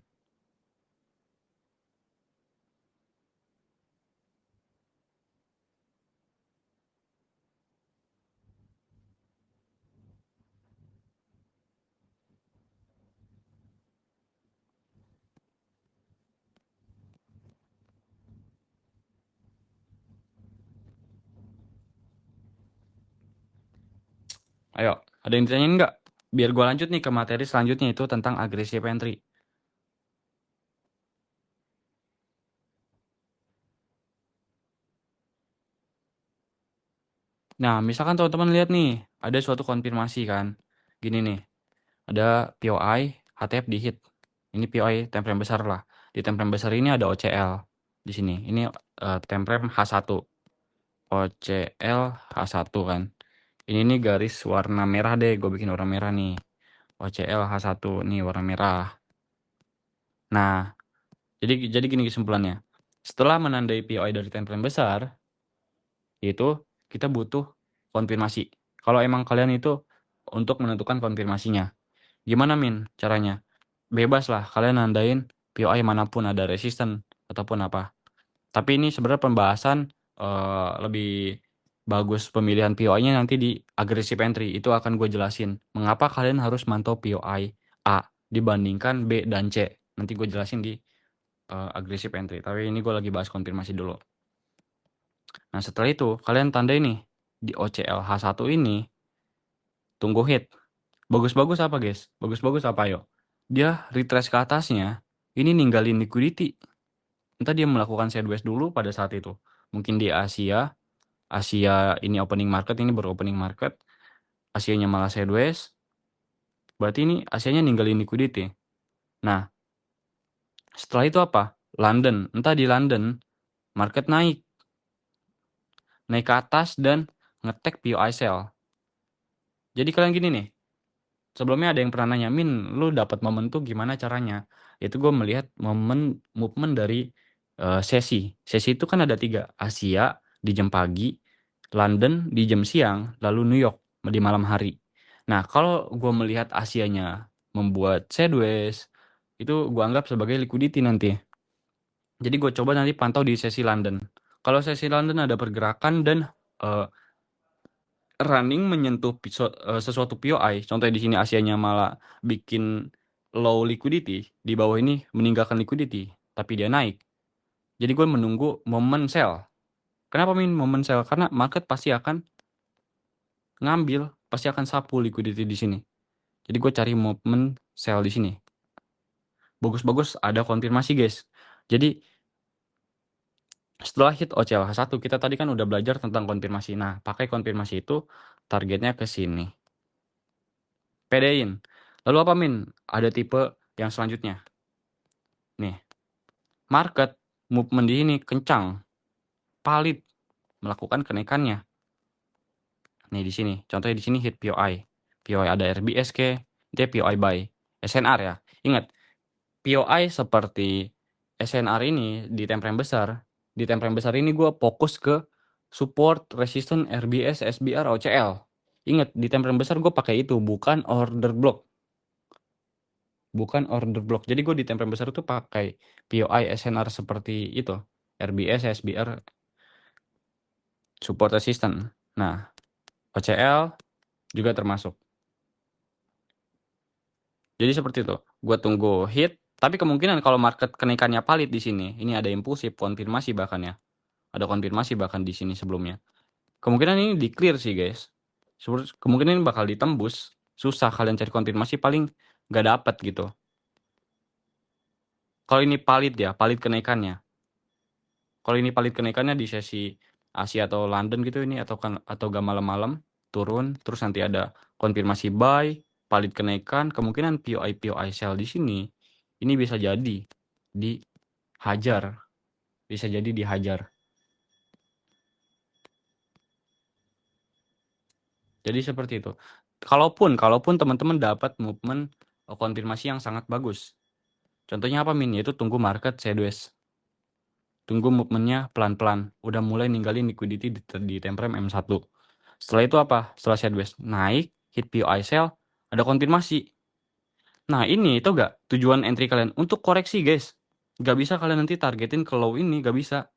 Ayo, ada yang ditanyain nggak? Biar gue lanjut nih ke materi selanjutnya itu tentang aggressive entry. Nah, misalkan teman-teman lihat nih, ada suatu konfirmasi kan. Gini nih, ada POI, HTF di hit. Ini POI time frame besar lah. Di time frame besar ini ada OCL di sini. Ini time frame H1. OCL H1 kan. Ini nih garis warna merah deh, gue bikin warna merah nih. OCL H1 nih warna merah. Nah, jadi gini kesimpulannya. Setelah menandai POI dari time frame besar, yaitu kita butuh konfirmasi. Kalau emang kalian itu untuk menentukan konfirmasinya. Gimana Min caranya? Bebas lah kalian nandain POI manapun ada resisten ataupun apa. Tapi ini sebenarnya pembahasan lebih bagus pemilihan POI-nya nanti di aggressive entry. Itu akan gue jelasin. Mengapa kalian harus mantau POI A dibandingkan B dan C. Nanti gue jelasin di aggressive entry. Tapi ini gue lagi bahas konfirmasi dulu. Nah setelah itu kalian tandai nih di OCL H1 ini tunggu hit. Bagus-bagus apa guys? Bagus-bagus apa yo? Dia retrace ke atasnya, ini ninggalin liquidity. Entah dia melakukan sideways dulu pada saat itu. Mungkin di Asia ini opening market, ini baru opening market. Asianya malah sideways. Berarti ini Asianya ninggalin liquidity. Nah, setelah itu apa? London. Entah di London, market naik. Naik ke atas dan ngetek POI sell. Jadi kalian gini nih. Sebelumnya ada yang pernah nanya, Min, lu dapat momen tuh gimana caranya? Itu gue melihat movement dari sesi. Sesi itu kan ada 3. Asia di jam pagi, London di jam siang, lalu New York di malam hari. Nah, kalau gue melihat Asianya membuat sideways, itu gue anggap sebagai liquidity nanti. Jadi gue coba nanti pantau di sesi London. Kalau sesi London ada pergerakan dan uh, running menyentuh sesuatu POI, contohnya di sini Asianya malah bikin low liquidity, di bawah ini meninggalkan liquidity, tapi dia naik. Jadi gue menunggu momen sell. Kenapa momen sell? Karena market pasti akan ngambil, pasti akan sapu liquidity di sini. Jadi gue cari momen sell di sini. Bagus-bagus ada konfirmasi guys. Jadi setelah hit OCLH1 kita tadi kan udah belajar tentang konfirmasi. Nah, pakai konfirmasi itu targetnya ke sini. Pedein. Lalu apa Min? Ada tipe yang selanjutnya. Nih, market movement di sini kencang. Palit melakukan kenaikannya. Nih di sini, contohnya di sini hit POI. POI ada RBS ke, dia POI buy. SNR ya. Ingat, POI seperti SNR ini di time frame besar. Di time frame besar ini gue fokus ke support, resistance, RBS, SBR, OCL. Ingat, di time frame besar gue pakai itu, bukan order block. Bukan order block. Jadi gue di time frame besar itu pakai POI SNR seperti itu. RBS, SBR, support resistance. Nah, OCL juga termasuk. Jadi seperti itu. Gua tunggu hit, tapi kemungkinan kalau market kenaikannya valid di sini, ini ada impulsif, konfirmasi bahkan ya. Ada konfirmasi bahkan di sini sebelumnya. Kemungkinan ini di clear sih guys. Kemungkinan ini bakal ditembus. Susah kalian cari konfirmasi, paling nggak dapat gitu. Kalau ini valid ya, valid kenaikannya. Kalau ini valid kenaikannya di sesi Asia atau London gitu ini atau gak malam-malam turun, terus nanti ada konfirmasi buy, valid kenaikan, kemungkinan POI sell di sini ini bisa jadi dihajar. Bisa jadi dihajar. Jadi seperti itu. Kalaupun teman-teman dapat movement konfirmasi yang sangat bagus. Contohnya apa Min? Yaitu tunggu market sideways. Tunggu movementnya pelan-pelan. Udah mulai ninggalin liquidity di time frame M1. Setelah itu apa? Setelah sideways naik, hit POI sell, ada konfirmasi. Nah ini itu gak tujuan entry kalian untuk koreksi guys. Gak bisa kalian nanti targetin ke low ini, gak bisa.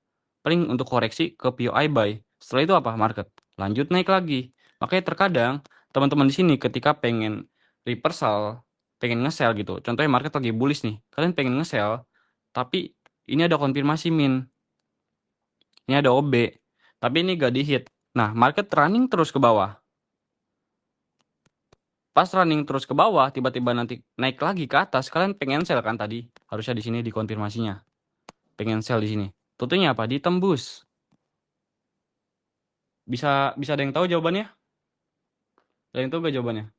Paling untuk koreksi ke POI buy. Setelah itu apa? Market lanjut naik lagi. Makanya terkadang teman-teman di sini ketika pengen reversal, pengen nge-sell gitu. Contohnya market lagi bullish nih. Kalian pengen nge-sell, tapi ini ada konfirmasi min. Ini ada OB. Tapi ini gak di-hit. Nah, market running terus ke bawah. Pas running terus ke bawah, tiba-tiba nanti naik lagi ke atas. Kalian pengen sell kan tadi? Harusnya di sini dikonfirmasinya. Pengen sell di sini. Tentunya apa? Ditembus. Bisa ada yang tahu jawabannya? Ada yang tahu gak jawabannya?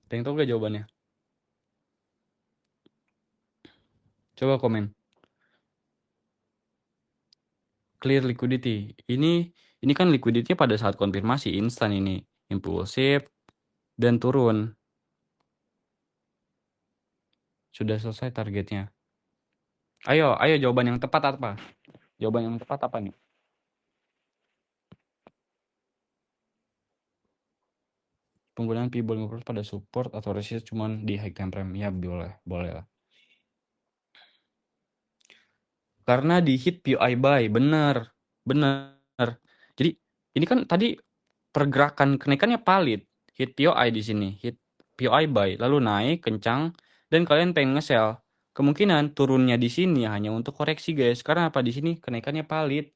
Ada yang tahu gak jawabannya? Coba komen. Clear liquidity. Ini kan liquidity pada saat konfirmasi instan ini. Impulsif dan turun. Sudah selesai targetnya. Ayo jawaban yang tepat apa? Jawaban yang tepat apa nih? Penggunaan P-ball pada support atau resist cuman di high time frame. Ya boleh lah. Karena di hit POI buy, bener. Jadi ini kan tadi pergerakan kenaikannya valid, hit POI di sini, hit POI buy, lalu naik kencang dan kalian pengen nge-sell. Kemungkinan turunnya di sini hanya untuk koreksi guys, karena apa di sini kenaikannya valid.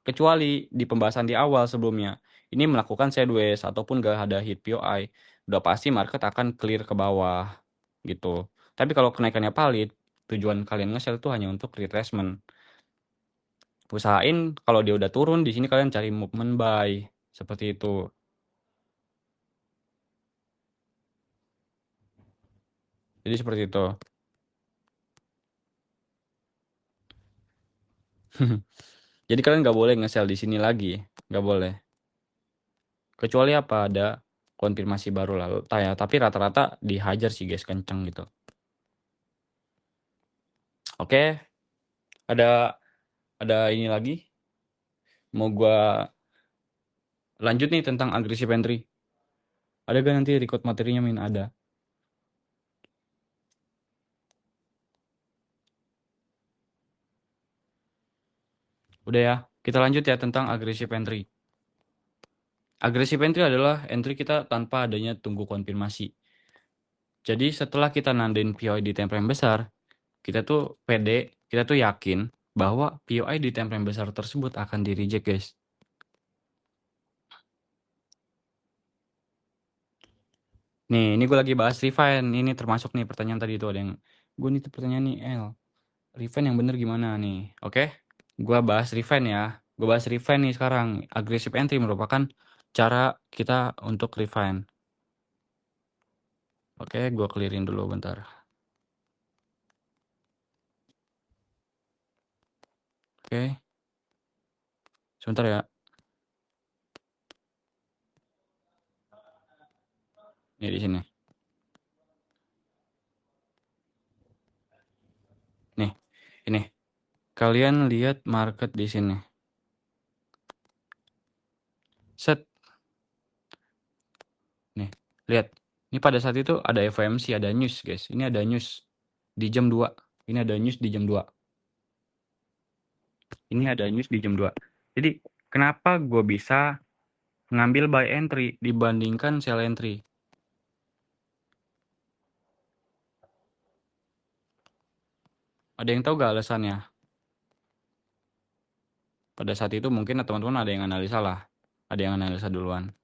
Kecuali di pembahasan di awal sebelumnya, ini melakukan sideways ataupun gak ada hit POI, udah pasti market akan clear ke bawah gitu. Tapi kalau kenaikannya valid, tujuan kalian nge-sell itu hanya untuk retracement. Usahain kalau dia udah turun di sini kalian cari movement buy seperti itu. Jadi seperti itu. Jadi kalian nggak boleh nge-sell di sini lagi, nggak boleh. Kecuali apa ada konfirmasi baru lah. Tapi rata-rata dihajar sih guys kenceng gitu. Oke, ada ini lagi. Mau gua lanjut nih tentang aggressive entry. Ada gak nanti record materinya Min? Ada. Udah ya, kita lanjut ya tentang aggressive entry. Aggressive entry adalah entry kita tanpa adanya tunggu konfirmasi. Jadi setelah kita nandain POI di time frame besar, kita tuh pede, kita tuh yakin bahwa POI di time frame besar tersebut akan di reject guys. Nih, ini gue lagi bahas refine. Ini termasuk nih pertanyaan tadi itu ada yang gue nih pertanyaan nih refine yang bener gimana nih? Oke, gue bahas refine ya. Gue bahas refine nih sekarang. Aggressive entry merupakan cara kita untuk refine. Oke, gue clearin dulu bentar. Oke, sebentar ya. Ini di sini. Nih, ini. Kalian lihat market di sini. Set. Nih, lihat. Ini pada saat itu ada FOMC, ada news, guys. Ini ada news di jam 2. Ini ada news di jam 2. Ini ada news di jam 2. Jadi kenapa gue bisa ngambil buy entry dibandingkan sell entry? Ada yang tahu gak alasannya? Pada saat itu mungkin teman-teman ada yang analisa lah. Ada yang analisa duluan.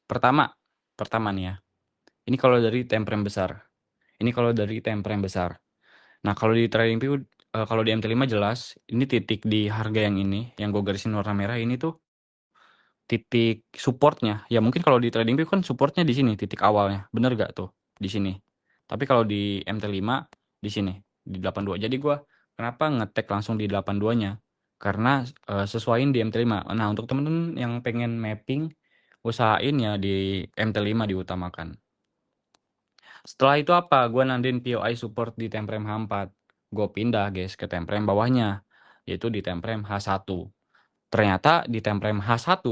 Pertama nih ya. Ini kalau dari time frame besar. Ini kalau dari time frame besar. Nah, kalau di TradingView, kalau di MT5 jelas, ini titik di harga yang ini, yang gue garisin warna merah ini tuh titik supportnya. Ya mungkin kalau di TradingView kan supportnya di sini, titik awalnya. Bener gak tuh? Di sini. Tapi kalau di MT5, di sini, di 82. Jadi gue kenapa ngetek langsung di 82-nya? Karena sesuaiin di MT5. Nah, untuk temen-temen yang pengen mapping, usahain ya di MT5 diutamakan. Setelah itu apa? Gue nandain POI support di time frame H4. Gue pindah guys ke time frame bawahnya, yaitu di time frame H1. Ternyata di time frame H1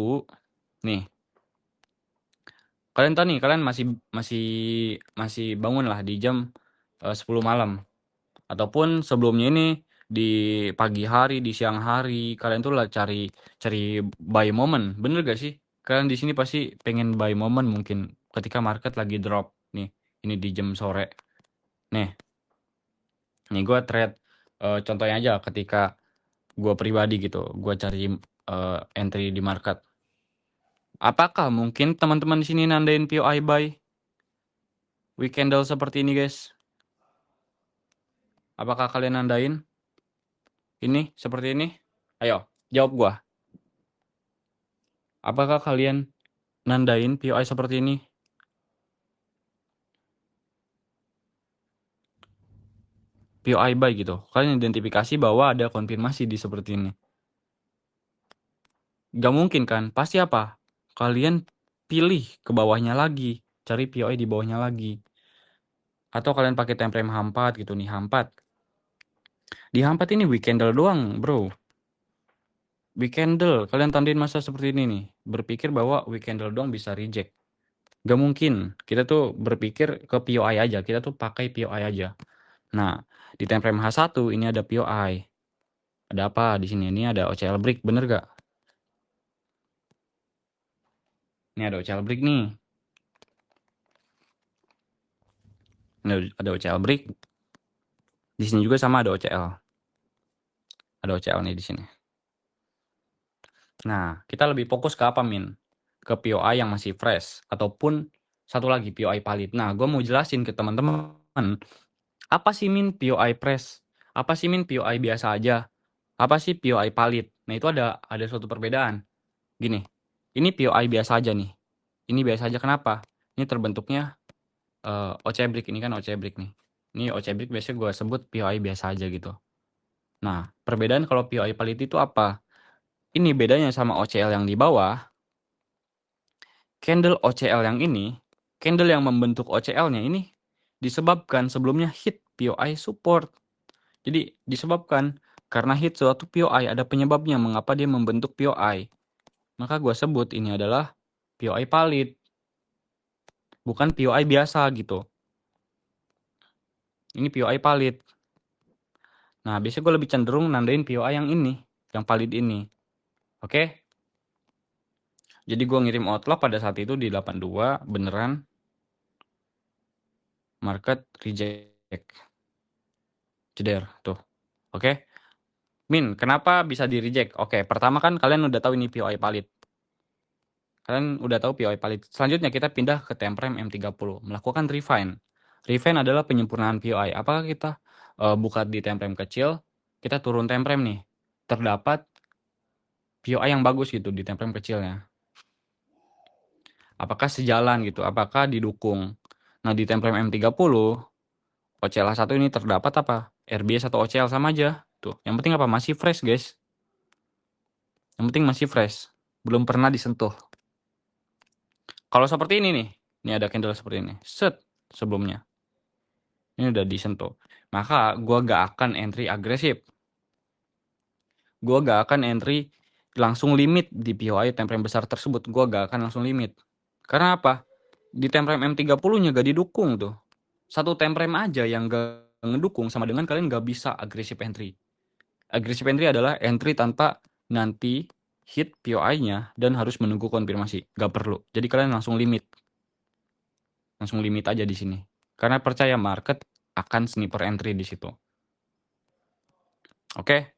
nih, kalian tahu nih, kalian masih bangun lah di jam 10 malam, ataupun sebelumnya ini di pagi hari, di siang hari, kalian tuh lah cari buy moment, bener gak sih? Kalian di sini pasti pengen buy moment mungkin ketika market lagi drop nih. Ini di jam sore. Nih gue trade, contohnya aja ketika gue pribadi gitu, gue cari entry di market. Apakah mungkin teman-teman di sini nandain POI buy week candle seperti ini guys? Apakah kalian nandain ini seperti ini? Ayo jawab gue. Apakah kalian nandain POI seperti ini? POI buy gitu. Kalian identifikasi bahwa ada konfirmasi di seperti ini. Gak mungkin kan? Pasti apa? Kalian pilih ke bawahnya lagi, cari POI di bawahnya lagi. Atau kalian pakai time frame H4 gitu nih, H4. Di H4 ini week candle doang, bro. Week candle, kalian tandain masa seperti ini nih. Berpikir bahwa week candle doang bisa reject. Gak mungkin. Kita tuh berpikir ke POI aja. Kita tuh pakai POI aja. Nah, di time frame H1 ini ada POI. Ada apa di sini? Ini ada OCL break, bener gak? Ini ada OCL break nih. Ini ada OCL break. Di sini juga sama ada OCL. Ada OCL nih di sini. Nah, kita lebih fokus ke apa, Min? Ke POI yang masih fresh. Ataupun satu lagi, POI palit. Nah, gue mau jelasin ke teman-teman. Apa sih, Min, POI fresh? Apa sih, Min, POI biasa aja? Apa sih POI palit? Nah, itu ada suatu perbedaan. Gini, ini POI biasa aja nih. Ini biasa aja kenapa? Ini terbentuknya OC break. Ini kan OC break nih. Ini OC break biasanya gue sebut POI biasa aja gitu. Nah, perbedaan kalau POI palit itu apa? Ini bedanya sama OCL yang di bawah. Candle OCL yang ini, candle yang membentuk OCL-nya ini disebabkan sebelumnya hit POI support. Jadi disebabkan karena hit suatu POI ada penyebabnya mengapa dia membentuk POI. Maka gue sebut ini adalah POI palit. Bukan POI biasa gitu. Ini POI palit. Nah, biasanya gue lebih cenderung nandain POI yang ini, yang palit ini. Oke? Jadi gue ngirim outlook pada saat itu di 82, beneran market reject. Jeder, tuh. Oke? Min, kenapa bisa di reject? Oke, pertama kan kalian udah tahu ini POI palit. Kalian udah tahu POI palit. Selanjutnya kita pindah ke time frame M30, melakukan refine. Refine adalah penyempurnaan POI. Apakah kita buka di time frame kecil, kita turun time frame nih, terdapat POI yang bagus gitu di time frame kecilnya. Apakah sejalan gitu? Apakah didukung? Nah, di time frame M30, OCL 1 ini terdapat apa? RBS atau OCL sama aja. Tuh, yang penting apa? Masih fresh, guys. Yang penting masih fresh. Belum pernah disentuh. Kalau seperti ini nih. Ini ada candle seperti ini. Set sebelumnya. Ini udah disentuh. Maka gua gak akan entry agresif. Gua gak akan entry langsung limit di POI time frame besar tersebut. Gua gak akan langsung limit. Karena apa? Di time frame M30-nya gak didukung tuh. Satu time frame aja yang gak ngedukung sama dengan kalian gak bisa agresif entry. Agresif entry adalah entry tanpa nanti hit POI-nya dan harus menunggu konfirmasi. Gak perlu. Jadi kalian langsung limit. Langsung limit aja di sini. Karena percaya market akan sniper entry di situ. Oke.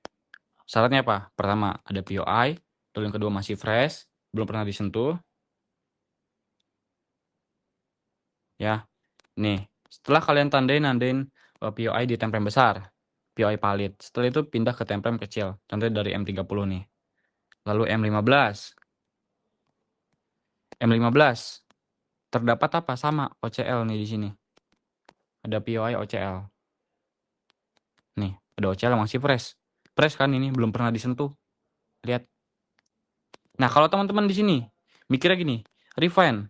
Syaratnya apa? Pertama, ada POI. Lalu yang kedua masih fresh. Belum pernah disentuh. Ya. Nih. Setelah kalian nandain POI di time frame besar. POI palit. Setelah itu pindah ke time frame kecil. Contohnya dari M30 nih. Lalu M15. M15. Terdapat apa? Sama OCL nih di sini. Ada POI OCL. Nih, ada OCL masih fresh. Fresh kan ini, belum pernah disentuh. Lihat. Nah, kalau teman-teman di sini mikirnya gini, refine.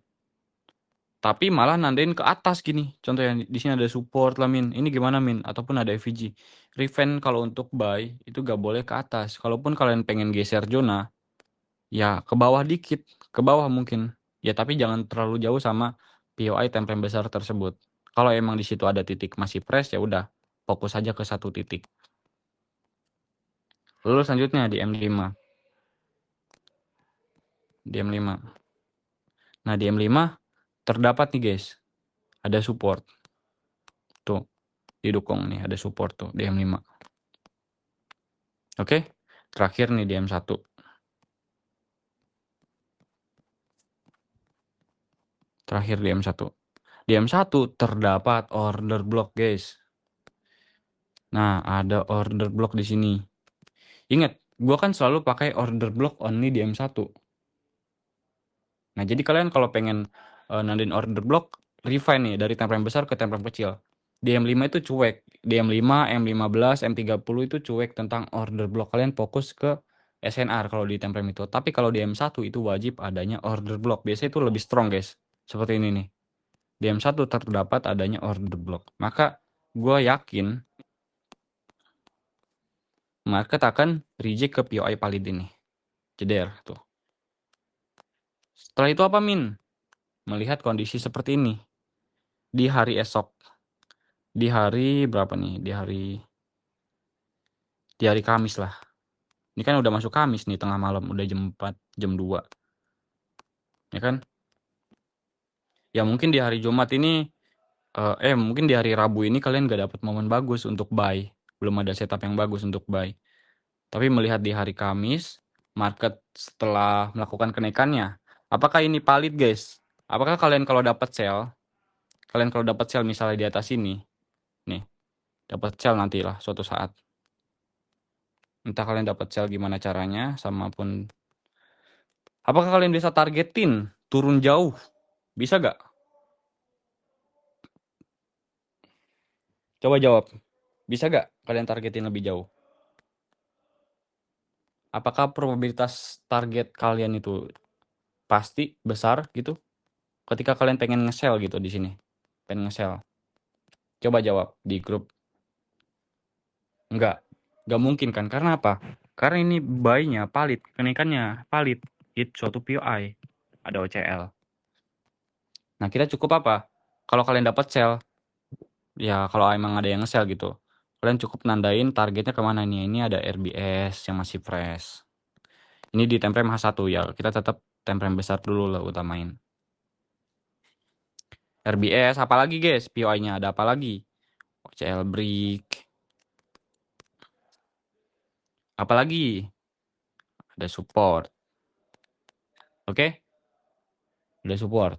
Tapi malah nandain ke atas gini. Contohnya di sini ada support lah min. Ini gimana min? Ataupun ada FVG. Refine kalau untuk buy itu gak boleh ke atas. Kalaupun kalian pengen geser zona, ya ke bawah dikit, ke bawah mungkin. Ya tapi jangan terlalu jauh sama POI time frame besar tersebut. Kalau emang di situ ada titik masih fresh ya udah, fokus aja ke satu titik. Lalu selanjutnya di M5. Di M5. Nah, di M5 terdapat nih guys. Ada support. Tuh, didukung nih ada support tuh di M5. Oke. Terakhir nih di M1. Terakhir di M1. Di M1 terdapat order block, guys. Nah, ada order block di sini. Ingat, gua kan selalu pakai order block only di M1. Nah, jadi kalian kalau pengen nandain order block, refine nih dari time frame besar ke time frame kecil. Di M5 itu cuek. Di M5, M15, M30 itu cuek tentang order block. Kalian fokus ke SNR kalau di time frame itu. Tapi kalau di M1 itu wajib adanya order block. Biasanya itu lebih strong, guys. Seperti ini nih. Di M1 terdapat adanya order block. Maka gue yakin market akan reject ke POI valid ini. Jeder tuh. Setelah itu apa min? Melihat kondisi seperti ini. Di hari esok. Di hari berapa nih? Di hari Kamis lah. Ini kan udah masuk Kamis nih tengah malam. Udah jam 4, jam 2. Ya kan? Ya mungkin di hari Jumat ini. Mungkin di hari Rabu ini kalian gak dapat momen bagus untuk buy. Belum ada setup yang bagus untuk buy. Tapi melihat di hari Kamis, market setelah melakukan kenaikannya, apakah ini valid guys? Apakah kalian kalau dapat sell misalnya di atas ini, nih, dapat sell nantilah suatu saat. Entah kalian dapat sell gimana caranya, sama pun. Apakah kalian bisa targetin turun jauh? Bisa gak? Coba jawab. Bisa gak kalian targetin lebih jauh? Apakah probabilitas target kalian itu pasti besar gitu? Ketika kalian pengen nge-sell gitu di sini. Pengen nge-sell. Coba jawab di grup. Enggak mungkin kan? Karena apa? Karena ini buy-nya valid, kenaikannya valid. Hit suatu POI. Ada OCL. Nah, kita cukup apa? Kalau kalian dapat sell, ya kalau emang ada yang nge-sell gitu, kalian cukup nandain targetnya kemana nih? Ini ada RBS yang masih fresh. Ini di time frame H1 ya. Kita tetap time frame besar dulu lah utamain. RBS apalagi guys? POI-nya ada apa lagi? OCL break. Apalagi? Ada support. Oke? Ada support.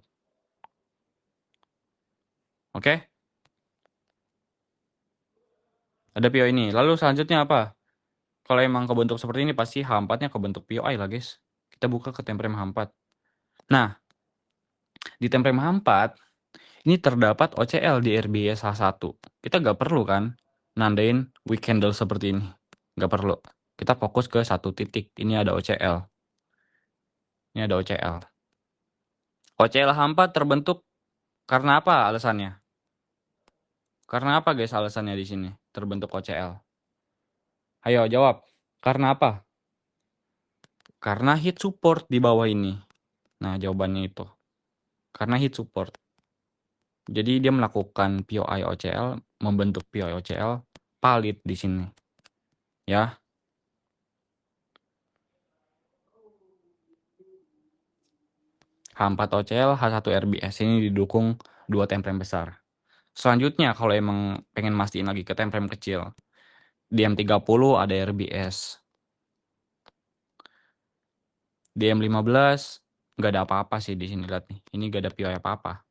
Oke? Ada POI ini. Lalu selanjutnya apa? Kalau emang kebentuk seperti ini pasti H4-nya kebentuk POI lah guys. Kita buka ke time frame H4. Nah, di time frame H4 ini terdapat OCL di RBS H1. Kita nggak perlu kan nandain weak candle seperti ini. Nggak perlu. Kita fokus ke satu titik. Ini ada OCL. Ini ada OCL. OCL H4 terbentuk karena apa alasannya? Karena apa guys alasannya di sini terbentuk OCL? Ayo jawab. Karena apa? Karena heat support di bawah ini. Nah, jawabannya itu. Karena heat support. Jadi dia melakukan POI OCL, membentuk POI OCL palit di sini. Ya. H4 OCL, H1 RBS ini didukung 2 temprem besar. Selanjutnya kalau emang pengen mastiin lagi ke temprem kecil, di M30 ada RBS. Di M15 nggak ada apa-apa sih di sini, lihat nih. Ini nggak ada POI apa-apa.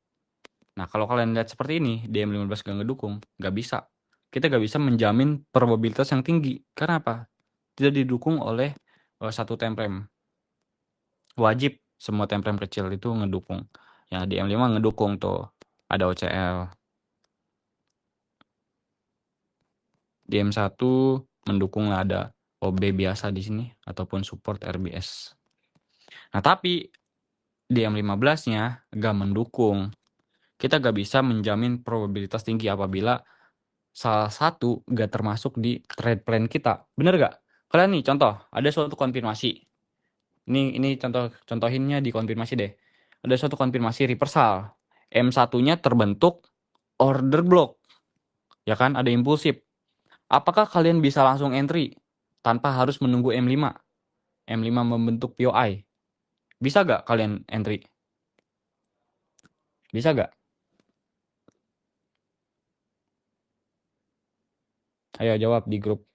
Nah, kalau kalian lihat seperti ini, di M15 nggak ngedukung, nggak bisa. Kita nggak bisa menjamin probabilitas yang tinggi. Karena apa? Tidak didukung oleh satu temprem. Wajib semua temprem kecil itu ngedukung. Ya, di M5 ngedukung tuh. Ada OCL. Di M1 mendukung lah, ada OB biasa di sini ataupun support RBS. Nah, tapi di M15-nya nggak mendukung. Kita nggak bisa menjamin probabilitas tinggi apabila salah satu nggak termasuk di trade plan kita. Bener nggak? Kalian nih contoh, ada suatu konfirmasi. Ini contohinnya di konfirmasi deh. Ada suatu konfirmasi reversal. M1-nya terbentuk order block. Ya kan, ada impulsif. Apakah kalian bisa langsung entry tanpa harus menunggu M5? M5 membentuk POI. Bisa nggak kalian entry? Bisa nggak? Ayo jawab di grup.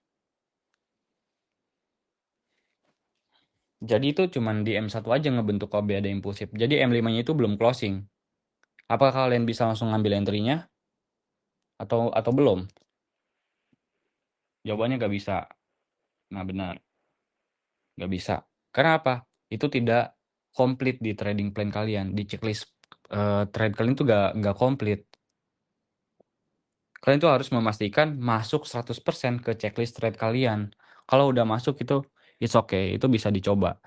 Jadi itu cuman di M1 aja ngebentuk OB ada impulsif. Jadi M5-nya itu belum closing. Apakah kalian bisa langsung ngambil entry-nya? Atau belum? Jawabannya nggak bisa. Nah benar, nggak bisa. Karena apa? Itu tidak komplit di trading plan kalian. Di checklist trade kalian itu nggak komplit. Kalian tuh harus memastikan masuk 100% ke checklist trade kalian. Kalau udah masuk itu, it's okay. Itu bisa dicoba.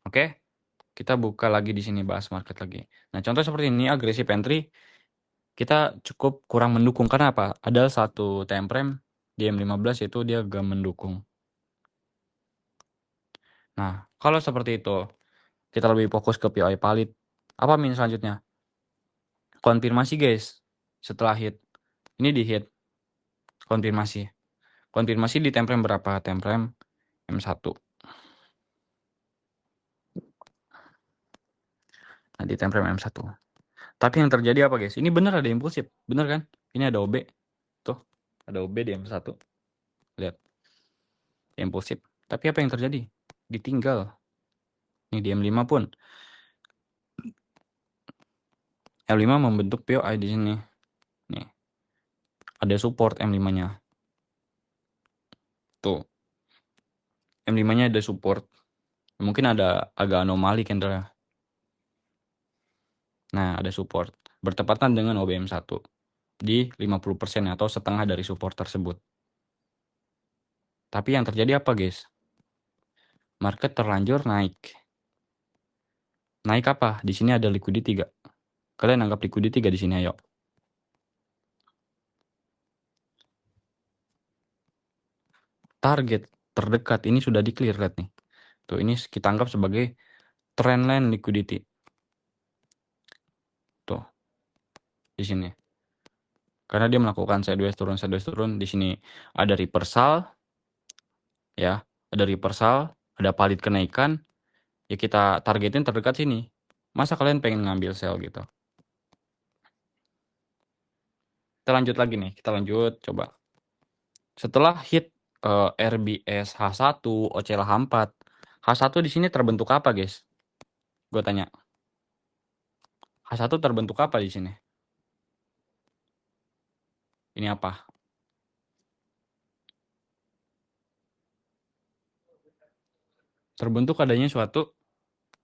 Oke? Kita buka lagi di sini, bahas market lagi. Nah, contoh seperti ini, agresif entry, kita cukup kurang mendukung. Karena apa? Ada satu time frame di M15 itu dia gak mendukung. Nah, kalau seperti itu, kita lebih fokus ke POI palit. Apa min selanjutnya? Konfirmasi guys. Setelah hit. Ini di hit. Konfirmasi. Konfirmasi di time frame berapa? Time frame M1. Nah, di time frame M1. Tapi yang terjadi apa guys? Ini benar ada impulsif. Benar kan? Ini ada OB. Tuh. Ada OB di M1. Lihat. Impulsif. Tapi apa yang terjadi? Ditinggal. Nih di M5 pun. M5 membentuk POI di sini. Nih. Ada support M5-nya. Tuh. M5-nya ada support. Mungkin ada agak anomali candlenya. Nah, ada support. Bertepatan dengan OBM1. Di 50% atau setengah dari support tersebut. Tapi yang terjadi apa guys? Market terlanjur naik. Naik apa? Di sini ada liquidity 3. Kalian anggap liquidity 3 di sini, ayo. Target terdekat ini sudah di clear, lihat nih. Tuh, ini kita anggap sebagai trendline liquidity. Tuh. Di sini. Karena dia melakukan sideways turun. Di sini ada reversal. Ya, ada reversal, ada palit kenaikan. Ya kita targetin terdekat sini. Masa kalian pengen ngambil sell gitu? Kita lanjut lagi nih, kita lanjut coba. Setelah hit RBS H1, OCL H4, H1 di sini terbentuk apa, guys? Gue tanya. H1 terbentuk apa di sini? Ini apa? Terbentuk adanya suatu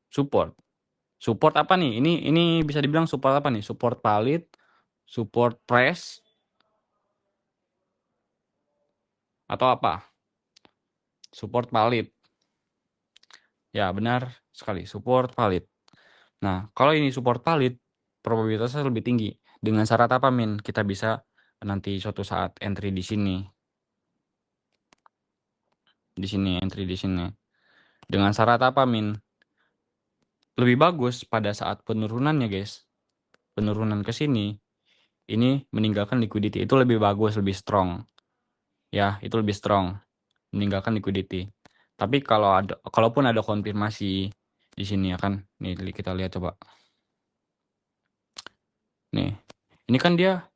support. Support apa nih? Ini bisa dibilang support apa nih? Support palit, support press, atau apa? Support palit. Ya, benar sekali. Support palit. Nah, kalau ini support palit, probabilitasnya lebih tinggi. Dengan syarat apa, Min? Kita bisa nanti suatu saat entry di sini. Di sini, entry di sini. Dengan syarat apa, Min? Lebih bagus pada saat penurunannya, guys. Penurunan ke sini, ini meninggalkan liquidity. Itu lebih bagus, lebih strong. Ya, itu lebih strong. Meninggalkan liquidity. Tapi kalaupun ada konfirmasi di sini ya kan. Nih, kita lihat coba. Nih. Ini kan dia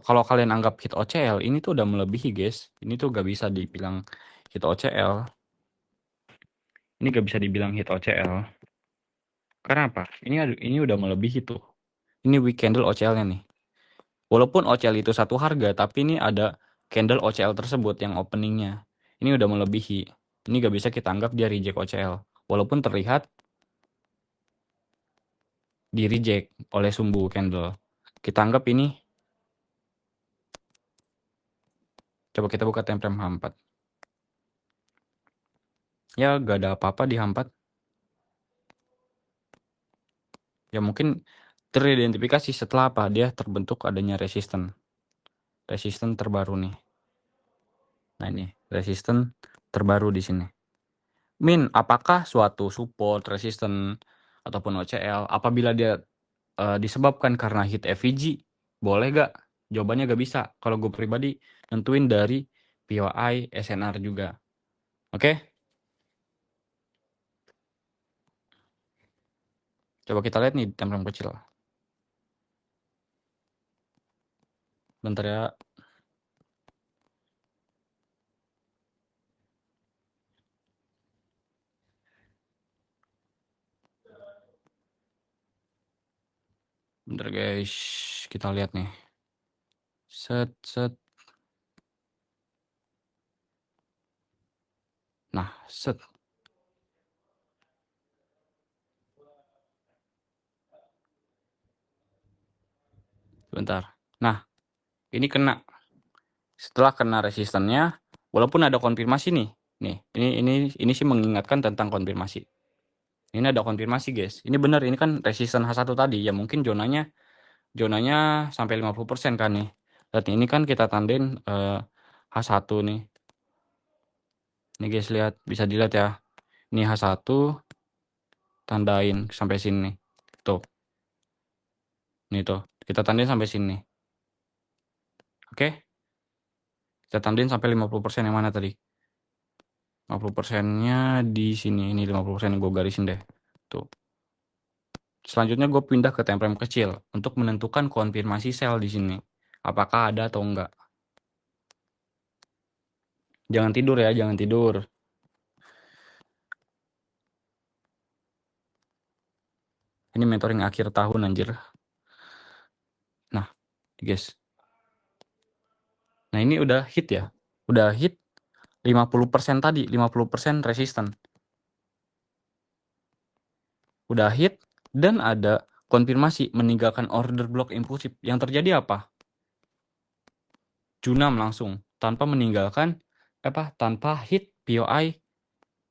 kalau kalian anggap hit OCL, ini tuh udah melebihi, guys. Ini tuh gak bisa dibilang hit OCL. Ini gak bisa dibilang hit OCL. Karena apa? Ini udah melebihi tuh. Ini weak candle OCL-nya nih. Walaupun OCL itu satu harga, tapi ini ada candle OCL tersebut yang openingnya. Ini udah melebihi. Ini gak bisa kita anggap dia reject OCL. Walaupun terlihat di reject oleh sumbu candle. Kita anggap ini. Coba kita buka time frame H4. Ya gak ada apa-apa di H4. Ya mungkin teridentifikasi setelah apa? Dia terbentuk adanya resisten. Resisten terbaru nih. Nah ini resisten terbaru di sini. Min, apakah suatu support, resisten ataupun OCL apabila dia disebabkan karena hit FVG? Boleh gak? Jawabannya gak bisa. Kalau gue pribadi nentuin dari POI, SNR juga. Oke? Coba kita lihat nih time frame kecil. Bentar ya. Bentar guys. Kita lihat nih. Set. Nah, set. Bentar. Nah, ini kena. Setelah kena resistennya, walaupun ada konfirmasi nih. Nih, ini sih mengingatkan tentang konfirmasi. Ini ada konfirmasi, guys. Ini benar, ini kan resisten H1 tadi. Ya mungkin zonanya sampai 50% kan nih. Dan ini kan kita tandain H1 nih. Nih guys, lihat, bisa dilihat ya. Ini H1 tandain sampai sini. Tuh. Nih tuh, kita tandain sampai sini. Oke? Kita tandain sampai 50% yang mana tadi? 50%-nya di sini. Ini 50% yang gue garisin deh. Tuh. Selanjutnya gue pindah ke time frame kecil untuk menentukan konfirmasi sell di sini. Apakah ada atau enggak. Jangan tidur ya, jangan tidur. Ini mentoring akhir tahun anjir. Nah, guys. Nah, ini udah hit ya. Udah hit 50% tadi, 50% resisten. Udah hit dan ada konfirmasi meninggalkan order block impulsif. Yang terjadi apa? Junam langsung tanpa meninggalkan tanpa hit POI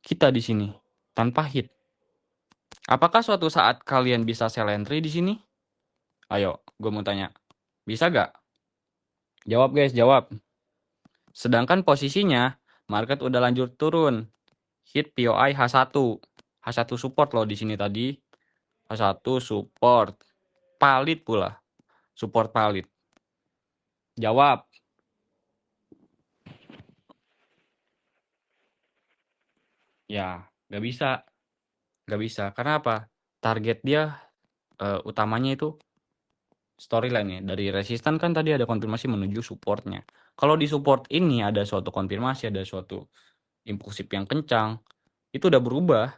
kita di sini. Tanpa hit. Apakah suatu saat kalian bisa sell entry di sini? Ayo, gue mau tanya. Bisa gak? Jawab guys, jawab. Sedangkan posisinya market udah lanjut turun. Hit POI H1. H1 support loh di sini tadi. H1 support. Palit pula. Support palit. Jawab. Ya, gak bisa. Gak bisa. Karena apa? Target dia utamanya itu storyline ya. Dari resisten kan tadi ada konfirmasi menuju supportnya. Kalau di support ini ada suatu konfirmasi, ada suatu impulsif yang kencang, itu udah berubah.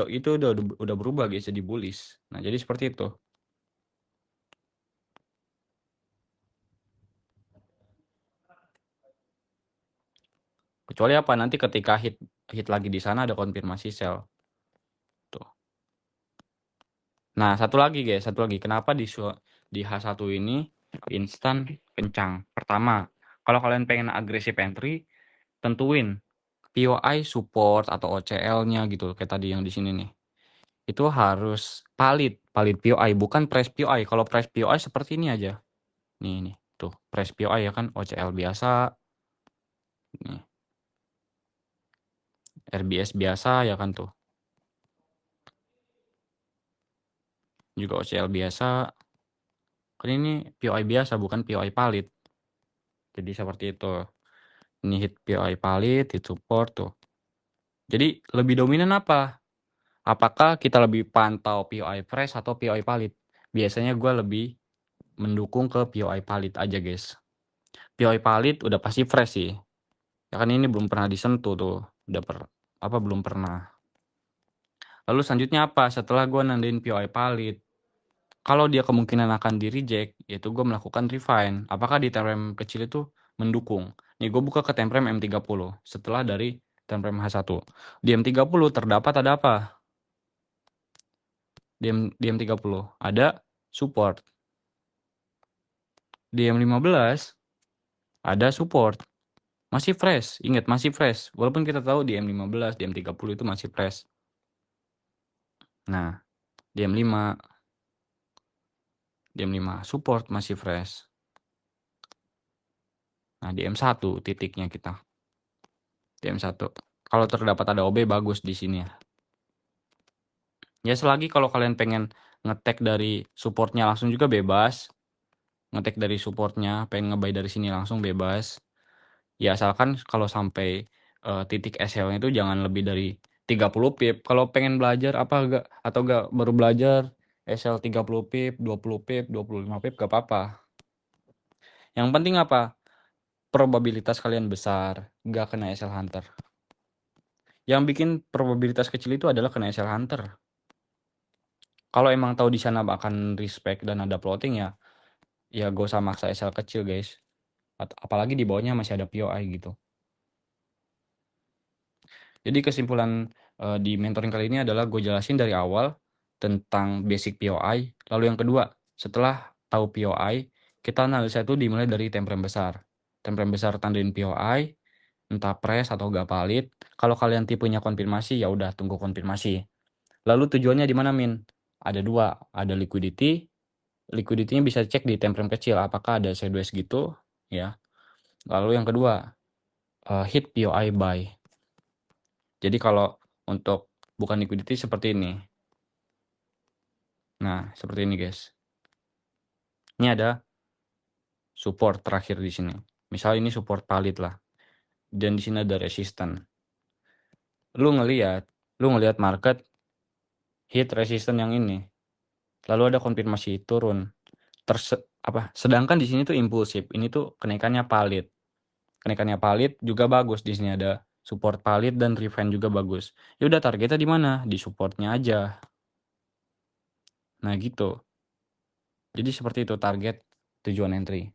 Itu udah berubah guys jadi bullish. Nah, jadi seperti itu. Kecuali apa? Nanti ketika hit lagi di sana ada konfirmasi sell. Tuh. Nah, satu lagi guys, kenapa di H1 ini instan kencang? Pertama, kalau kalian pengen agresif entry, tentuin POI support atau OCL-nya gitu kayak tadi yang di sini nih. itu harus valid POI, bukan press POI. Kalau press POI seperti ini aja. Nih, tuh press POI ya kan, OCL biasa, nih, RBS biasa ya kan tuh. Juga OCL biasa. Kan ini POI biasa, bukan POI valid. Jadi seperti itu. Ini hit POI valid, hit support tuh. Jadi lebih dominan apa? Apakah kita lebih pantau POI fresh atau POI valid? Biasanya gue lebih mendukung ke POI valid aja guys. POI valid udah pasti fresh sih. Ya kan ini belum pernah disentuh tuh. Belum pernah. Lalu selanjutnya apa? Setelah gue nandain POI valid, kalau dia kemungkinan akan di reject, yaitu gue melakukan refine. Apakah di time frame kecil itu mendukung? Nih gue buka ke time frame M30 setelah dari time frame H1. Di M30 terdapat ada apa? Di M30 ada support. Di M15 ada support. Masih fresh, ingat masih fresh. Walaupun kita tahu di M15, di M30 itu masih fresh. Nah, di M5 support masih fresh. Nah, di M1 titiknya kita. Di M1. Kalau terdapat ada OB bagus di sini ya. Ya selagi kalau kalian pengen ngetek dari supportnya langsung juga bebas. Ngetek dari supportnya, pengen ngebuy dari sini langsung bebas. Ya asalkan kalau sampai titik SL-nya itu jangan lebih dari 30 pip. Kalau pengen belajar atau enggak baru belajar SL 30 pip, 20 pip, 25 pip gak apa-apa. Yang penting apa? Probabilitas kalian besar gak kena SL Hunter. Yang bikin probabilitas kecil itu adalah kena SL Hunter. Kalau emang tahu di sana akan respect dan ada plotting ya gak usah maksa SL kecil guys. Apalagi di bawahnya masih ada POI gitu. Jadi kesimpulan di mentoring kali ini adalah gue jelasin dari awal tentang basic POI. Lalu yang kedua, setelah tahu POI, kita analisa itu dimulai dari time frame besar. Time frame besar tandain POI, entah press atau gak valid. Kalau kalian tipenya konfirmasi, ya udah tunggu konfirmasi. Lalu tujuannya di mana Min? Ada dua, ada liquidity. Liquidity-nya bisa cek di time frame kecil, apakah ada sideways gitu, ya. Lalu yang kedua, hit POI buy. Jadi kalau untuk bukan liquidity seperti ini. Nah, seperti ini guys. Ini ada support terakhir di sini. Misal ini support valid lah. Dan di sini ada resistance. Lu ngelihat market hit resistance yang ini. Lalu ada konfirmasi turun. Sedangkan di sini tuh impulsif. Ini tuh kenaikannya valid. Kenaikannya valid juga bagus. Di sini ada support valid dan refine juga bagus. Ya udah targetnya di mana? Di supportnya aja. Nah, gitu. Jadi seperti itu target tujuan entry.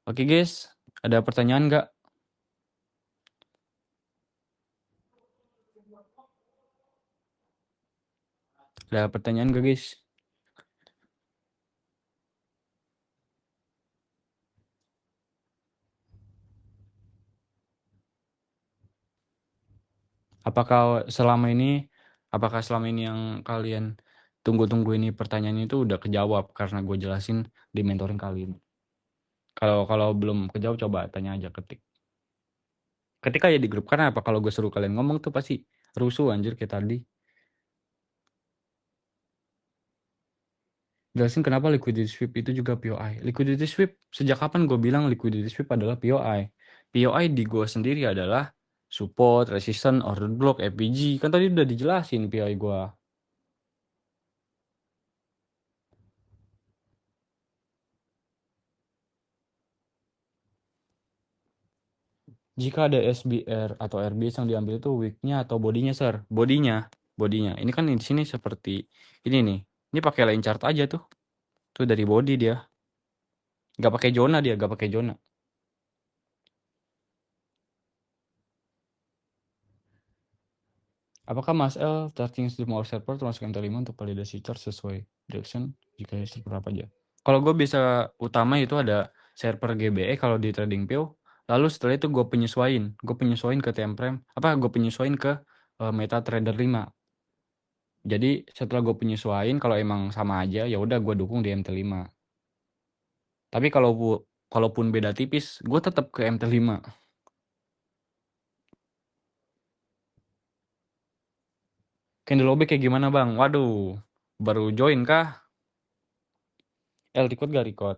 Oke guys, ada pertanyaan nggak? Ada pertanyaan nggak guys? Apakah selama ini yang kalian tunggu-tunggu ini pertanyaan itu udah kejawab karena gue jelasin di mentoring kali ini? Kalau belum kejawab coba tanya aja ketik aja di grup. Karena apa? Kalau gue suruh kalian ngomong tuh pasti rusuh anjir kayak tadi. Jelasin kenapa liquidity sweep itu juga POI. Liquidity sweep, sejak kapan gue bilang liquidity sweep adalah POI? POI di gue sendiri adalah support, resistance, order block, FPG. Kan tadi udah dijelasin POI gue. Jika ada SBR atau RBS yang diambil itu wicknya atau bodinya, sir? Bodinya. Ini kan di sini seperti ini nih. Ini pakai line chart aja tuh. Tuh dari body dia. Gak pakai zona. Apakah Mas L charging semua server termasuk MT5 untuk validasi chart sesuai direction jika server apa aja? Kalau gue bisa utama itu ada server GBE kalau di TradingView. Lalu setelah itu gue penyesuaiin ke time frame. Gue penyesuaiin ke MetaTrader 5. Jadi setelah gue penyesuaiin kalau emang sama aja ya udah gue dukung di MT5. Tapi kalaupun beda tipis, gue tetap ke MT5. Candle OB kayak gimana bang? Waduh, baru join kah? Record gak record?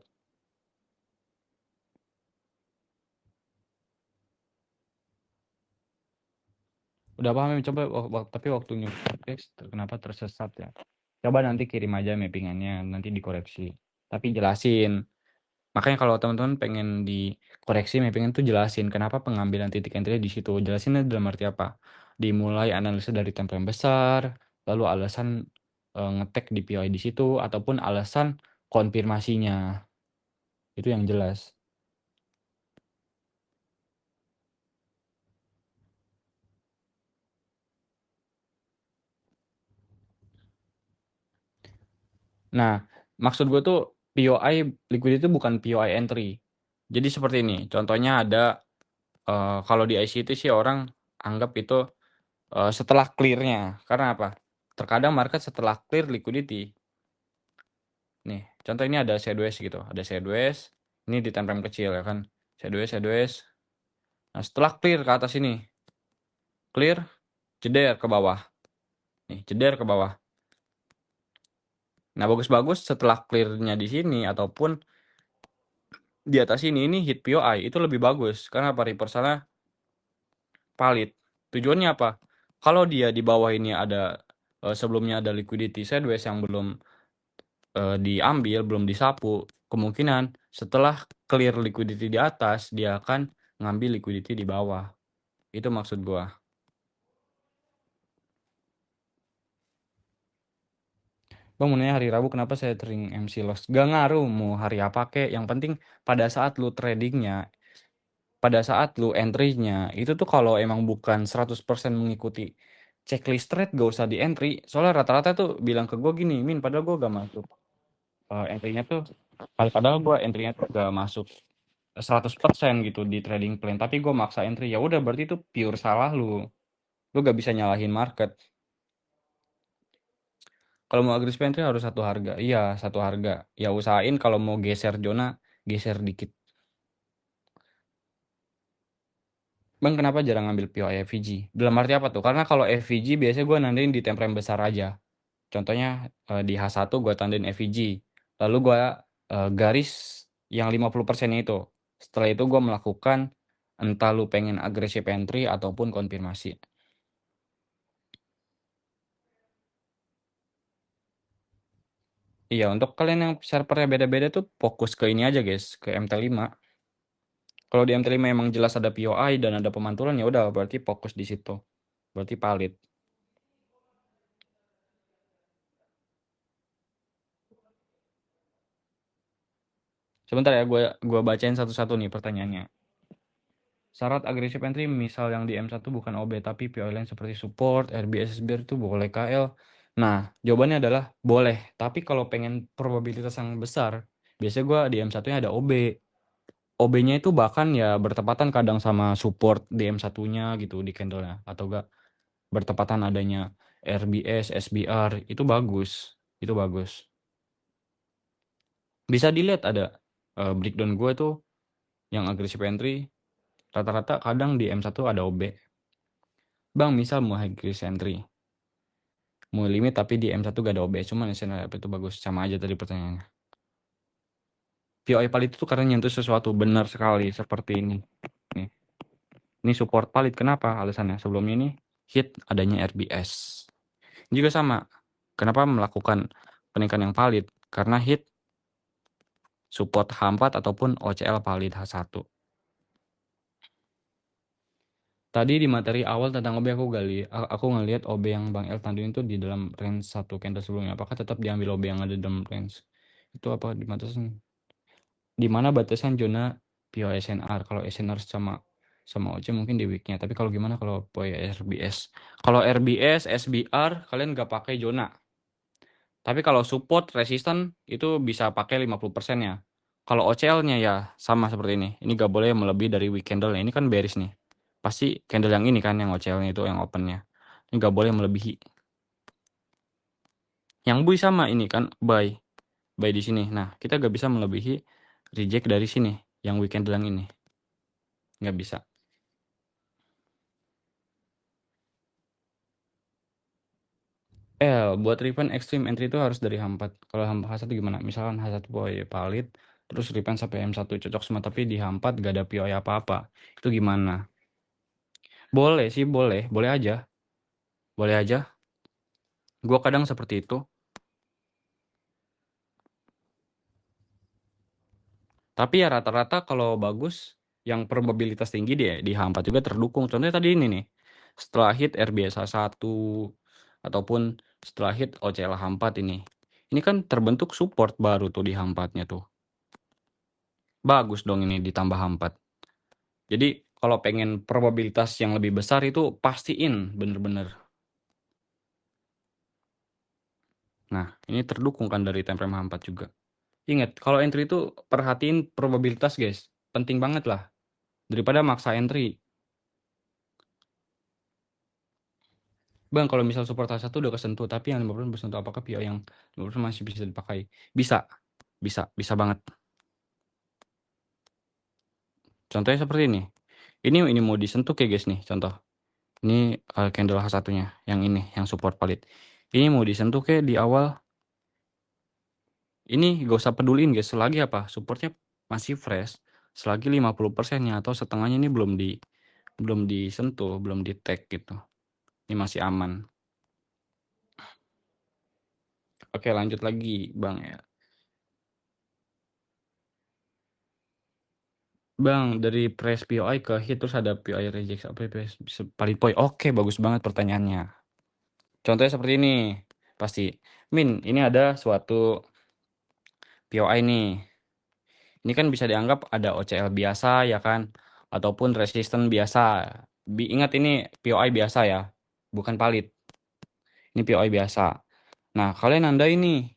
Udah paham ya, coba tapi waktu podcast kenapa tersesat ya? Coba nanti kirim aja mappingannya, nanti dikoreksi. Tapi jelasin. Makanya kalau teman-teman pengen dikoreksi mappingan tuh jelasin kenapa pengambilan titik entry di situ. Jelasinnya dalam arti apa? Dimulai analisa dari tempo yang besar, lalu alasan ngetek di POI di situ, ataupun alasan konfirmasinya. Itu yang jelas. Nah, maksud gue tuh POI liquidity itu bukan POI entry. Jadi seperti ini, contohnya ada kalau di ICT sih orang anggap itu setelah clearnya. Karena apa? Terkadang market setelah clear liquidity. Nih, contoh ini ada sideways gitu. Ada sideways, ini di time frame kecil ya kan. Sideways, sideways. Nah, setelah clear ke atas ini. Clear, jeder ke bawah. Nih, jeder ke bawah. Nah, bagus-bagus setelah clearnya di sini ataupun di atas ini hit POI itu lebih bagus. Karena apa? Reversalnya valid. Tujuannya apa? Kalau dia di bawah ini ada sebelumnya ada liquidity sideways yang belum diambil, belum disapu, kemungkinan setelah clear liquidity di atas, dia akan ngambil liquidity di bawah. Itu maksud gua. Bang, mau nanya hari Rabu kenapa saya sering MC loss? Gak ngaruh mau hari apa kek. Yang penting pada saat lu tradingnya, pada saat lu entry-nya, itu tuh kalau emang bukan 100% mengikuti checklist trade, gak usah di entry. Soalnya rata-rata tuh bilang ke gua gini, Min, padahal gua gak masuk. Entry-nya tuh, padahal gua entry-nya tuh gak masuk 100% gitu di trading plan, tapi gue maksa entry, ya udah berarti itu pure salah lu gak bisa nyalahin market. Kalau mau agresif entry harus satu harga, iya satu harga, ya usahain kalau mau geser zona geser dikit. Bang, kenapa jarang ngambil POI FVG? Dalam arti apa tuh? Karena kalau FVG biasanya gue nandain di time frame besar aja. Contohnya di H1 gue tandain FVG, lalu gue garis yang 50% itu. Setelah itu gue melakukan entah lu pengen agresif entry ataupun konfirmasi. Iya, untuk kalian yang servernya beda-beda tuh fokus ke ini aja guys, ke MT5. Kalau di MT5 emang jelas ada POI dan ada pemantulan, ya udah berarti fokus di situ. Berarti valid. Sebentar ya, gua bacain satu-satu nih pertanyaannya. Syarat agresif entry misal yang di M1 bukan OB tapi POI lain seperti support, RBS, SBR itu boleh KL. Nah, jawabannya adalah boleh, tapi kalau pengen probabilitas yang besar, biasanya gua di M1-nya ada OB. OB-nya itu bahkan ya bertepatan kadang sama support di M1-nya gitu di candle-nya atau enggak bertepatan adanya RBS, SBR, itu bagus. Itu bagus. Bisa dilihat ada breakdown gue tuh yang agresif entry rata-rata kadang di M1 ada OB. Bang, misal mau agresif entry, mau limit tapi di M1 gak ada OB, cuman SNR itu bagus. Sama aja tadi pertanyaannya. POI palit itu karena nyentuh sesuatu, benar sekali seperti ini. Nih. Ini support palit, kenapa alasannya? Sebelumnya ini hit adanya RBS. Juga sama. Kenapa melakukan peningkatan yang valid? Karena hit support H4 ataupun OCL valid H1. Tadi di materi awal tentang OB aku ngelihat OB yang Bang El tandain itu di dalam range 1 candle sebelumnya. Apakah tetap diambil OB yang ada dalam range? Itu apa di batasan? Di mana batasan zona PO SNR? Kalau SNR sama OC mungkin di weeknya. Tapi kalau gimana kalau PO RBS? Kalau RBS, SBR kalian nggak pakai zona. Tapi kalau support resisten itu bisa pakai 50% ya. Kalau OCL-nya ya sama seperti ini. Ini gak boleh melebihi dari week candle. Ini kan bearish nih. Pasti candle yang ini kan yang OCL-nya itu yang open-nya. Ini gak boleh melebihi. Yang buy sama ini kan buy di sini. Nah, kita nggak bisa melebihi reject dari sini, yang weekend bilang ini. Nggak bisa. Buat refund extreme entry itu harus dari H4. Kalau H1 gimana? Misalkan H1 POI valid, terus refund sampai M1 cocok semua, tapi di H4 gak ada POI apa-apa. Itu gimana? Boleh sih, boleh. Boleh aja. Boleh aja. Gua kadang seperti itu. Tapi ya rata-rata kalau bagus, yang probabilitas tinggi di H4 juga terdukung. Contohnya tadi ini nih. Setelah hit RBSA 1 ataupun setelah hit OCL H4 ini. Ini kan terbentuk support baru tuh di H4-nya tuh. Bagus dong ini ditambah H4. Jadi kalau pengen probabilitas yang lebih besar itu pastiin bener-bener. Nah, ini terdukung kan dari time frame H4 juga. Ingat, kalau entry itu perhatiin probabilitas guys. Penting banget lah. Daripada maksa entry. Bang, kalau misal support H1 udah kesentuh, tapi yang 50% belum sentuh, apakah PO yang 50% masih bisa dipakai? Bisa. Bisa banget. Contohnya seperti ini. Ini mau disentuh ya guys nih, contoh. Ini candle H1-nya, yang ini, yang support valid. Ini mau disentuh kayak di awal. Ini gak usah peduliin guys, selagi apa? Supportnya masih fresh, selagi 50%-nya atau setengahnya ini belum disentuh, belum di tag gitu. Ini masih aman. Oke, lanjut lagi, Bang ya. Bang, dari press POI ke hit terus ada POI reject apa press valid point. Oke, bagus banget pertanyaannya. Contohnya seperti ini. Pasti. Min, ini ada suatu POI nih. Ini kan bisa dianggap ada OCL biasa ya kan, ataupun resisten biasa. Ingat ini POI biasa ya, bukan valid. Ini POI biasa. Nah, kalian anda ini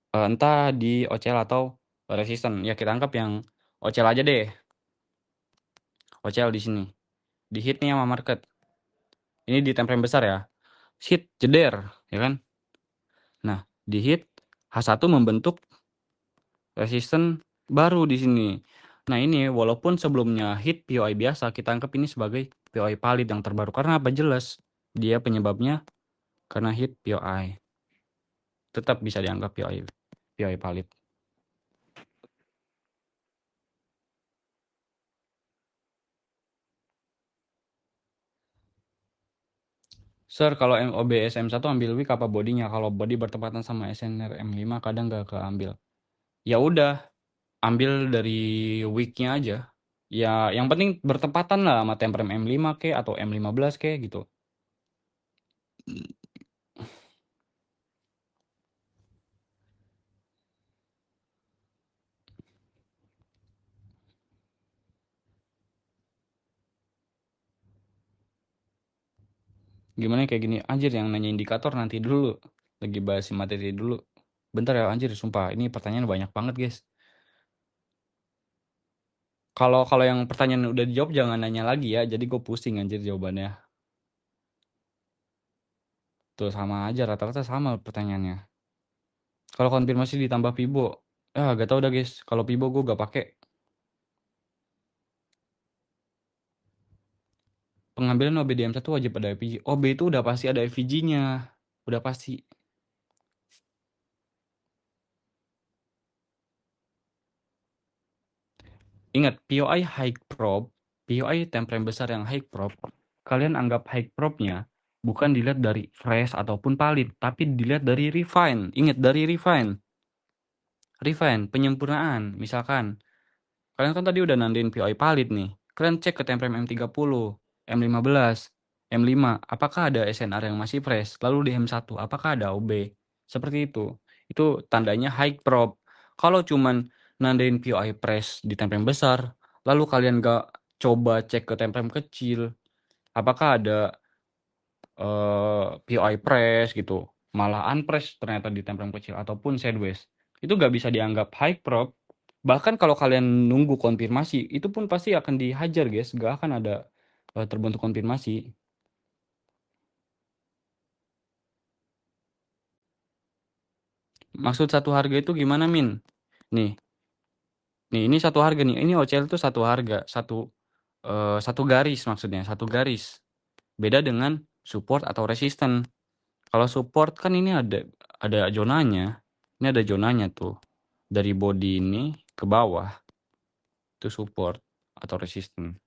entah di OCL atau resisten. Ya kita anggap yang OCL aja deh. OCL di sini. Di hit nih sama market. Ini di time frame besar ya. Hit jeder, ya kan? Nah, di hit H1 membentuk resisten baru di sini. Nah, ini walaupun sebelumnya hit POI biasa, kita anggap ini sebagai POI valid yang terbaru. Karena apa? Jelas dia penyebabnya karena hit POI. Tetap bisa dianggap POI valid. Sir, kalau OBS M1 ambil wick apa bodinya? Kalau body bertepatan sama SNR M5 kadang gak keambil. Ya udah, ambil dari wicknya aja. Ya, yang penting bertepatan lah sama time frame M5 ke atau M15 ke gitu. Gimana kayak gini? Anjir, yang nanya indikator nanti dulu. Lagi bahas materi dulu. Bentar ya anjir, sumpah. Ini pertanyaan banyak banget, guys. Kalau yang pertanyaan udah dijawab jangan nanya lagi ya. Jadi gue pusing anjir jawabannya. Tuh sama aja, rata-rata sama pertanyaannya. Kalau konfirmasi ditambah Pibo. Gak tau dah guys. Kalau Pibo gue gak pakai. Pengambilan OBDM1 wajib ada FVG. OB itu udah pasti ada FVG-nya. Udah pasti. Ingat, POI high prop, POI time frame besar yang high prop, kalian anggap high propnya bukan dilihat dari fresh ataupun valid, tapi dilihat dari refine. Ingat, dari refine. Refine, penyempurnaan. Misalkan, kalian kan tadi udah nandain POI valid nih. Kalian cek ke time frame M30, M15, M5, apakah ada SNR yang masih fresh? Lalu di M1, apakah ada OB? Seperti itu. Itu tandanya high prop. Kalau cuman nandain POI press di time frame besar, lalu kalian gak coba cek ke time frame kecil, apakah ada POI press gitu, malah unpress ternyata di time frame kecil ataupun sideways, itu gak bisa dianggap high prop. Bahkan kalau kalian nunggu konfirmasi, itu pun pasti akan dihajar guys, gak akan ada terbentuk konfirmasi. Maksud satu harga itu gimana, Min? Nih, nih ini satu harga nih. Ini OCL itu satu harga, satu garis maksudnya, satu garis. Beda dengan support atau resisten. Kalau support kan ini ada zonanya. Ini ada zonanya tuh. Dari body ini ke bawah itu support atau resisten.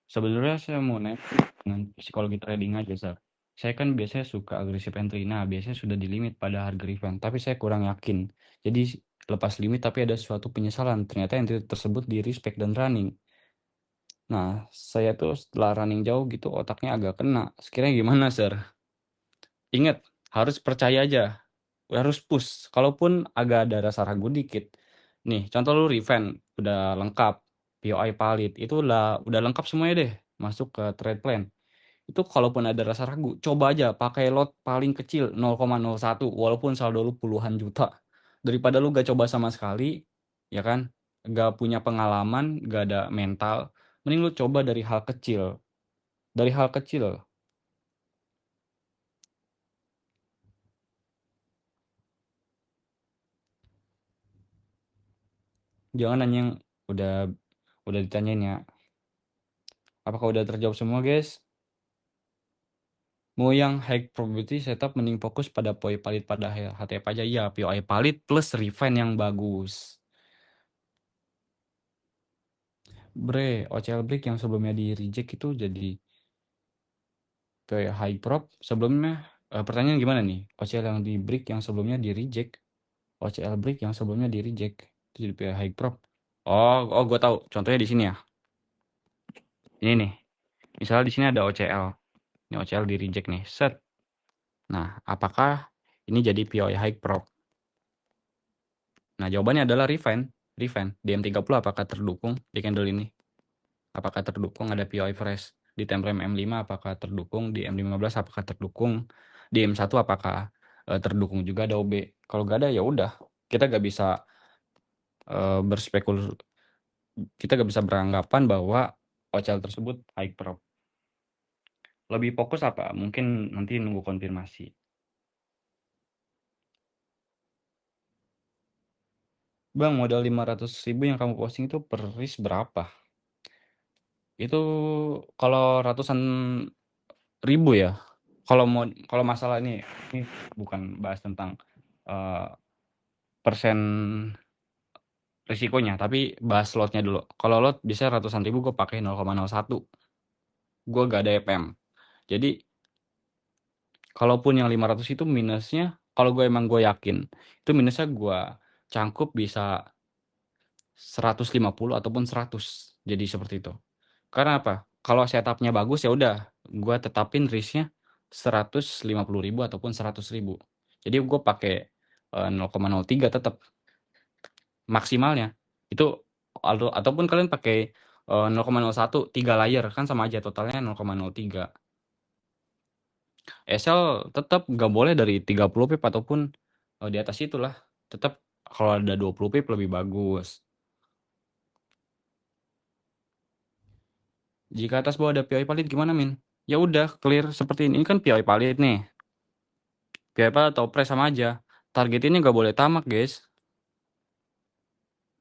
Sebenarnya saya mau naik dengan psikologi trading aja, Sar. Saya kan biasanya suka agresif entry. Nah, biasanya sudah di limit pada harga event, tapi saya kurang yakin. Jadi lepas limit tapi ada suatu penyesalan. Ternyata entry tersebut di respect dan running. Nah, saya tuh setelah running jauh gitu otaknya agak kena. Sekiranya gimana, Sir? Ingat, harus percaya aja. Harus push. Kalaupun agak ada rasa ragu dikit. Nih, contoh lu Revent udah lengkap. POI valid. Itu udah lengkap semuanya deh. Masuk ke trade plan. Itu kalaupun ada rasa ragu, coba aja pakai lot paling kecil 0,01 walaupun saldo lu puluhan juta. Daripada lu gak coba sama sekali, ya kan? Gak punya pengalaman, gak ada mental. Mending lu coba dari hal kecil. Dari hal kecil. Jangan nanya yang udah udah ditanyain ya. Apakah udah terjawab semua, guys? Mau yang high probability setup mending fokus pada POI valid pada HTF aja. Iya, POI valid plus refine yang bagus. Bre, OCL break yang sebelumnya di reject itu jadi kayak high prop. Sebelumnya, pertanyaan gimana nih? OCL yang di break yang sebelumnya di reject. OCL break yang sebelumnya di reject. Itu jadi kayak high prop. Oh, gue tahu. Contohnya di sini ya. Ini nih. Misalnya di sini ada OCL. Ini OCL di reject nih. Set. Nah, apakah ini jadi POI high prop? Nah, jawabannya adalah refine. Refine. DM30 apakah terdukung di candle ini? Apakah terdukung ada POI fresh? Di time frame M5 apakah terdukung? Di M15 apakah terdukung? Di M1 apakah terdukung juga ada OB? Kalau nggak ada ya udah. Kita nggak bisa berspekul, kita nggak bisa beranggapan bahwa OCL tersebut high prop. Lebih fokus apa? Mungkin nanti nunggu konfirmasi. Bang, modal 500.000 yang kamu posting itu per risk berapa? Itu kalau ratusan ribu ya. Kalau masalah ini bukan bahas tentang eh, persen risikonya, tapi bahas slotnya dulu. Kalau lot bisa ratusan ribu gue pakai 0,01. Gue gak ada EPM. Jadi kalaupun yang 500 itu minusnya, kalau gue yakin itu minusnya gue cangkup bisa 150 ataupun 100. Jadi seperti itu. Karena apa? Kalau setupnya bagus ya udah, gue tetapin risknya 150.000 ataupun 100.000. Jadi gue pakai 0,03 tetap maksimalnya. Itu ataupun kalian pakai 0,01 3 layer kan sama aja totalnya 0,03. SL tetap nggak boleh dari 30 pip ataupun di atas itulah. Tetap kalau ada 20 pip lebih bagus. Jika atas bawah ada POI valid gimana, Min? Ya udah clear seperti ini. Ini kan POI valid nih. POI valid atau press sama aja. Targetinnya nggak boleh tamak, guys.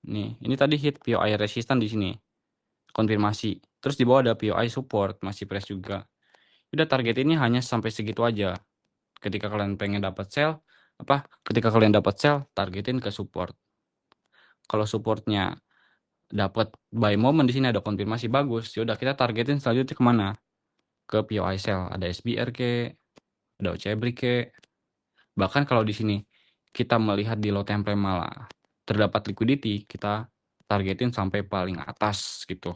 Nih, ini tadi hit POI resistan di sini. Konfirmasi. Terus di bawah ada POI support, masih press juga. Udah target ini hanya sampai segitu aja. Ketika kalian pengen dapat sell, ketika kalian dapat sell, targetin ke support. Kalau supportnya dapat buy moment di sini ada konfirmasi bagus, ya udah kita targetin selanjutnya kemana? Ke POI sell, ada SBR ke, ada OCB ke. Bahkan kalau di sini kita melihat di low time frame malah terdapat liquidity, kita targetin sampai paling atas gitu.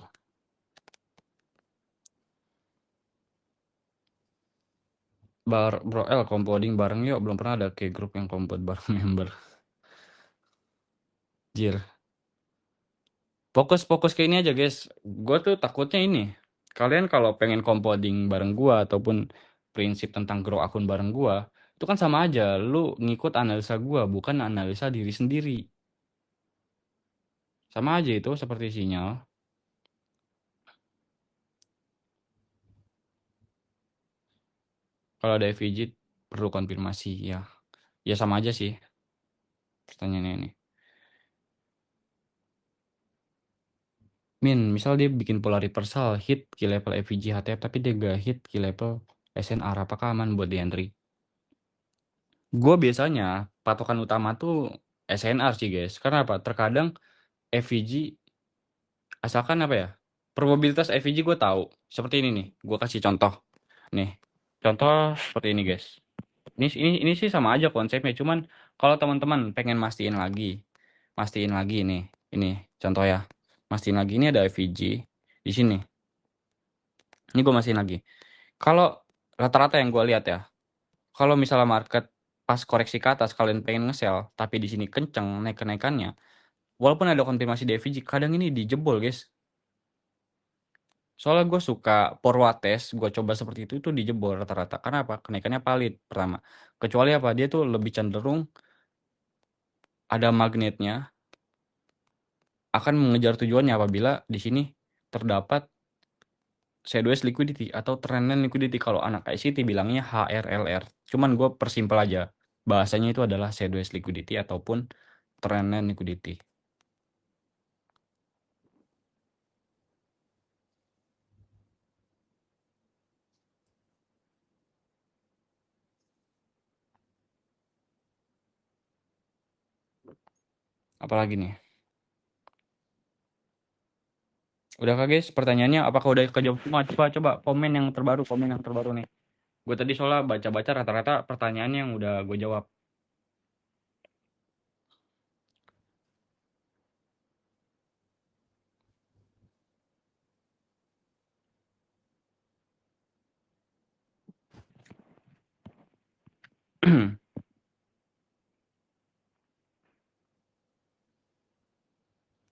Bro L compounding bareng yuk, belum pernah ada kayak grup yang compound bareng member. Jir. Fokus ke ini aja guys. Gue tuh takutnya ini. Kalian kalau pengen compounding bareng gua ataupun prinsip tentang grow akun bareng gua, itu kan sama aja. Lu ngikut analisa gua, bukan analisa diri sendiri. Sama aja itu seperti sinyal. Kalau ada FVG perlu konfirmasi ya. Ya sama aja sih pertanyaannya ini. Misal dia bikin pola reversal hit key level EVG HTF tapi dia gak hit key level SNR, apakah aman buat di entry? Gue biasanya patokan utama tuh SNR sih guys. Karena apa? Terkadang EVG asalkan apa ya? Probabilitas EVG gue tahu. Seperti ini nih. Gue kasih contoh. Nih. Contoh seperti ini guys. Ini sih sama aja konsepnya. Cuman kalau teman-teman pengen mastiin lagi nih. Ini contoh ya. Mastiin lagi ini ada EVG di sini. Ini gue mastiin lagi. Kalau rata-rata yang gue lihat ya, kalau misalnya market pas koreksi ke atas kalian pengen nge-sell, tapi di sini kenceng naik kenaikannya, walaupun ada konfirmasi di FVG, kadang ini dijebol guys. Soalnya gue suka forward test, gue coba seperti itu dijebol rata-rata. Karena apa? Kenaikannya valid pertama. Kecuali apa? Dia tuh lebih cenderung ada magnetnya akan mengejar tujuannya apabila di sini terdapat sideways liquidity atau trendline liquidity. Kalau anak ICT bilangnya HRLR. Cuman gue persimpel aja. Bahasanya itu adalah sideways liquidity ataupun trendline liquidity. Apalagi nih? Udah kah guys pertanyaannya? Apakah udah kejawab semua? Coba komen yang terbaru nih. Gue tadi soalnya baca-baca rata-rata pertanyaannya yang udah gue jawab.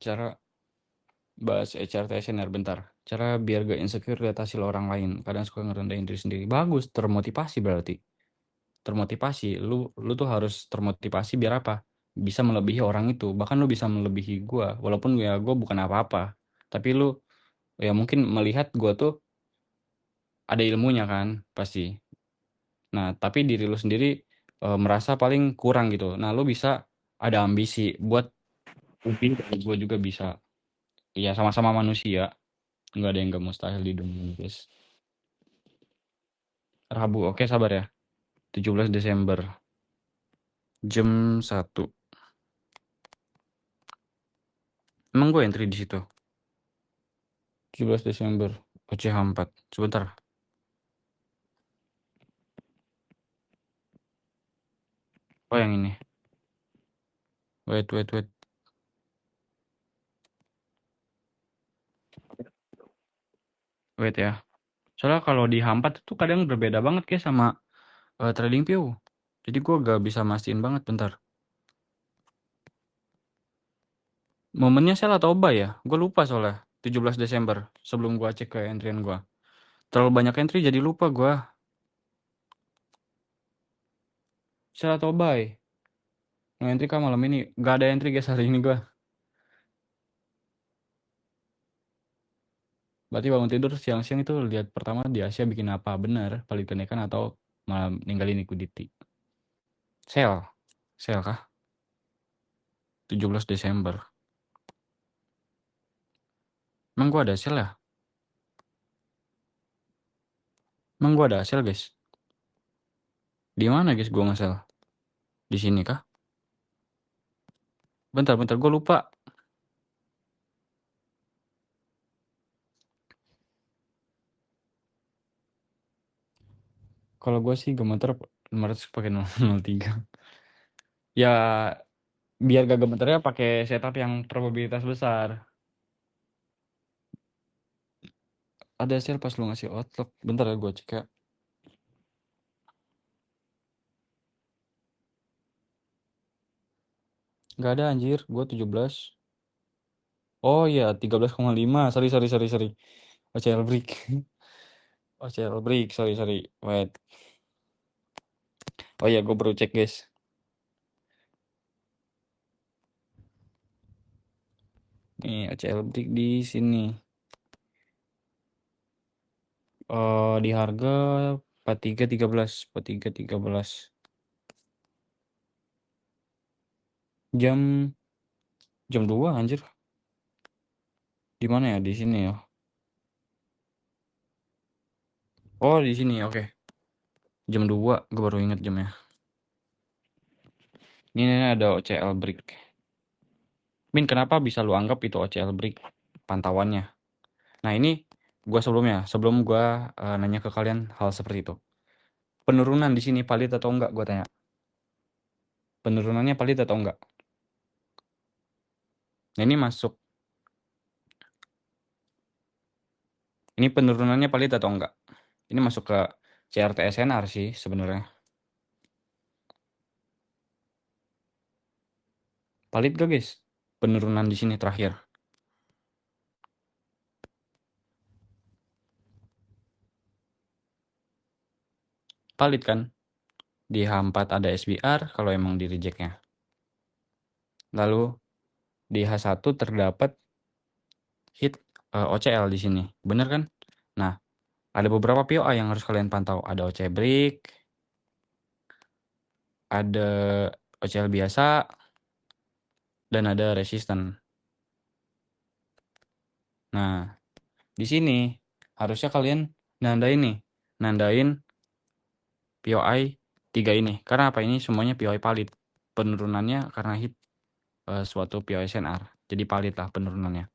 Cara bahas HRTSNR bentar. Cara biar gak insecure lihat hasil orang lain. Kadang suka ngerendahin diri sendiri. Bagus, termotivasi berarti. Termotivasi. Lu tuh harus termotivasi biar apa? Bisa melebihi orang itu. Bahkan lu bisa melebihi gua. Walaupun ya gua bukan apa-apa. Tapi lu ya mungkin melihat gua tuh ada ilmunya kan, pasti. Nah, tapi diri lu sendiri merasa paling kurang gitu. Nah, lu bisa ada ambisi buat mungkin gue juga bisa. Ya sama-sama manusia. Nggak ada yang gak mustahil di dunia ini, guys. Rabu, oke sabar ya. 17 Desember. Jam 1. Emang gue entry di situ. 17 Desember. OCH4. Sebentar. Oh, yang ini. Wait. Wait ya. Soalnya kalau di H4 itu kadang berbeda banget guys sama TradingView. Jadi gue gak bisa mastiin banget bentar. Momennya sell atau buy ya? Gue lupa soalnya. 17 Desember. Sebelum gue cek ke entryan gue. Terlalu banyak entry jadi lupa gue. Sell atau buy? No entry kah malam ini? Gak ada entry guys hari ini gue. Berarti bangun tidur siang-siang itu lihat pertama di Asia bikin apa? Bener. Paling kenaikan atau malah ninggalin liquidity. Sell. Sell kah? 17 Desember. Emang gue ada sell ya? Emang gue ada sell guys? Di mana guys gue nge-sell? Di sini kah? Bentar, gue lupa. Kalau gue sih gemeter 500 pakai 003. Ya biar gak gemeternya pakai setup yang probabilitas besar. Ada sell pas lu ngasih outlook. Bentar ya gue cek ya. Gak ada anjir. Gue 17. Oh iya 13,5. Sorry. OCL break. OCL break. Sorry. Wait. Oh iya gue baru cek guys. Nih OCL break di sini. Di harga 43.13, 43.13. Jam 2 anjir. Di mana ya? Di sini ya. Oh, di sini. Oke. Jam 2, gue baru inget jamnya. Ini ada OCL break. Min, kenapa bisa lu anggap itu OCL break pantauannya? Nah, ini gua sebelum gua nanya ke kalian hal seperti itu. Penurunan di sini valid atau enggak, gua tanya. Penurunannya valid atau enggak? Nah, ini masuk. Ini penurunannya valid atau enggak? Ini masuk ke CRT SNR sih sebenarnya. Valid gak, guys? Penurunan di sini terakhir. Valid kan? Di H4 ada SBR kalau emang di rejectnya. Lalu di H1 terdapat hit OCL di sini. Bener kan? Nah, ada beberapa POA yang harus kalian pantau. Ada OC break, ada OCL biasa, dan ada resisten. Nah, di sini harusnya kalian nandain POI 3 ini. Karena apa? Ini semuanya POI valid. Penurunannya karena hit suatu POI SNR. Jadi valid lah penurunannya.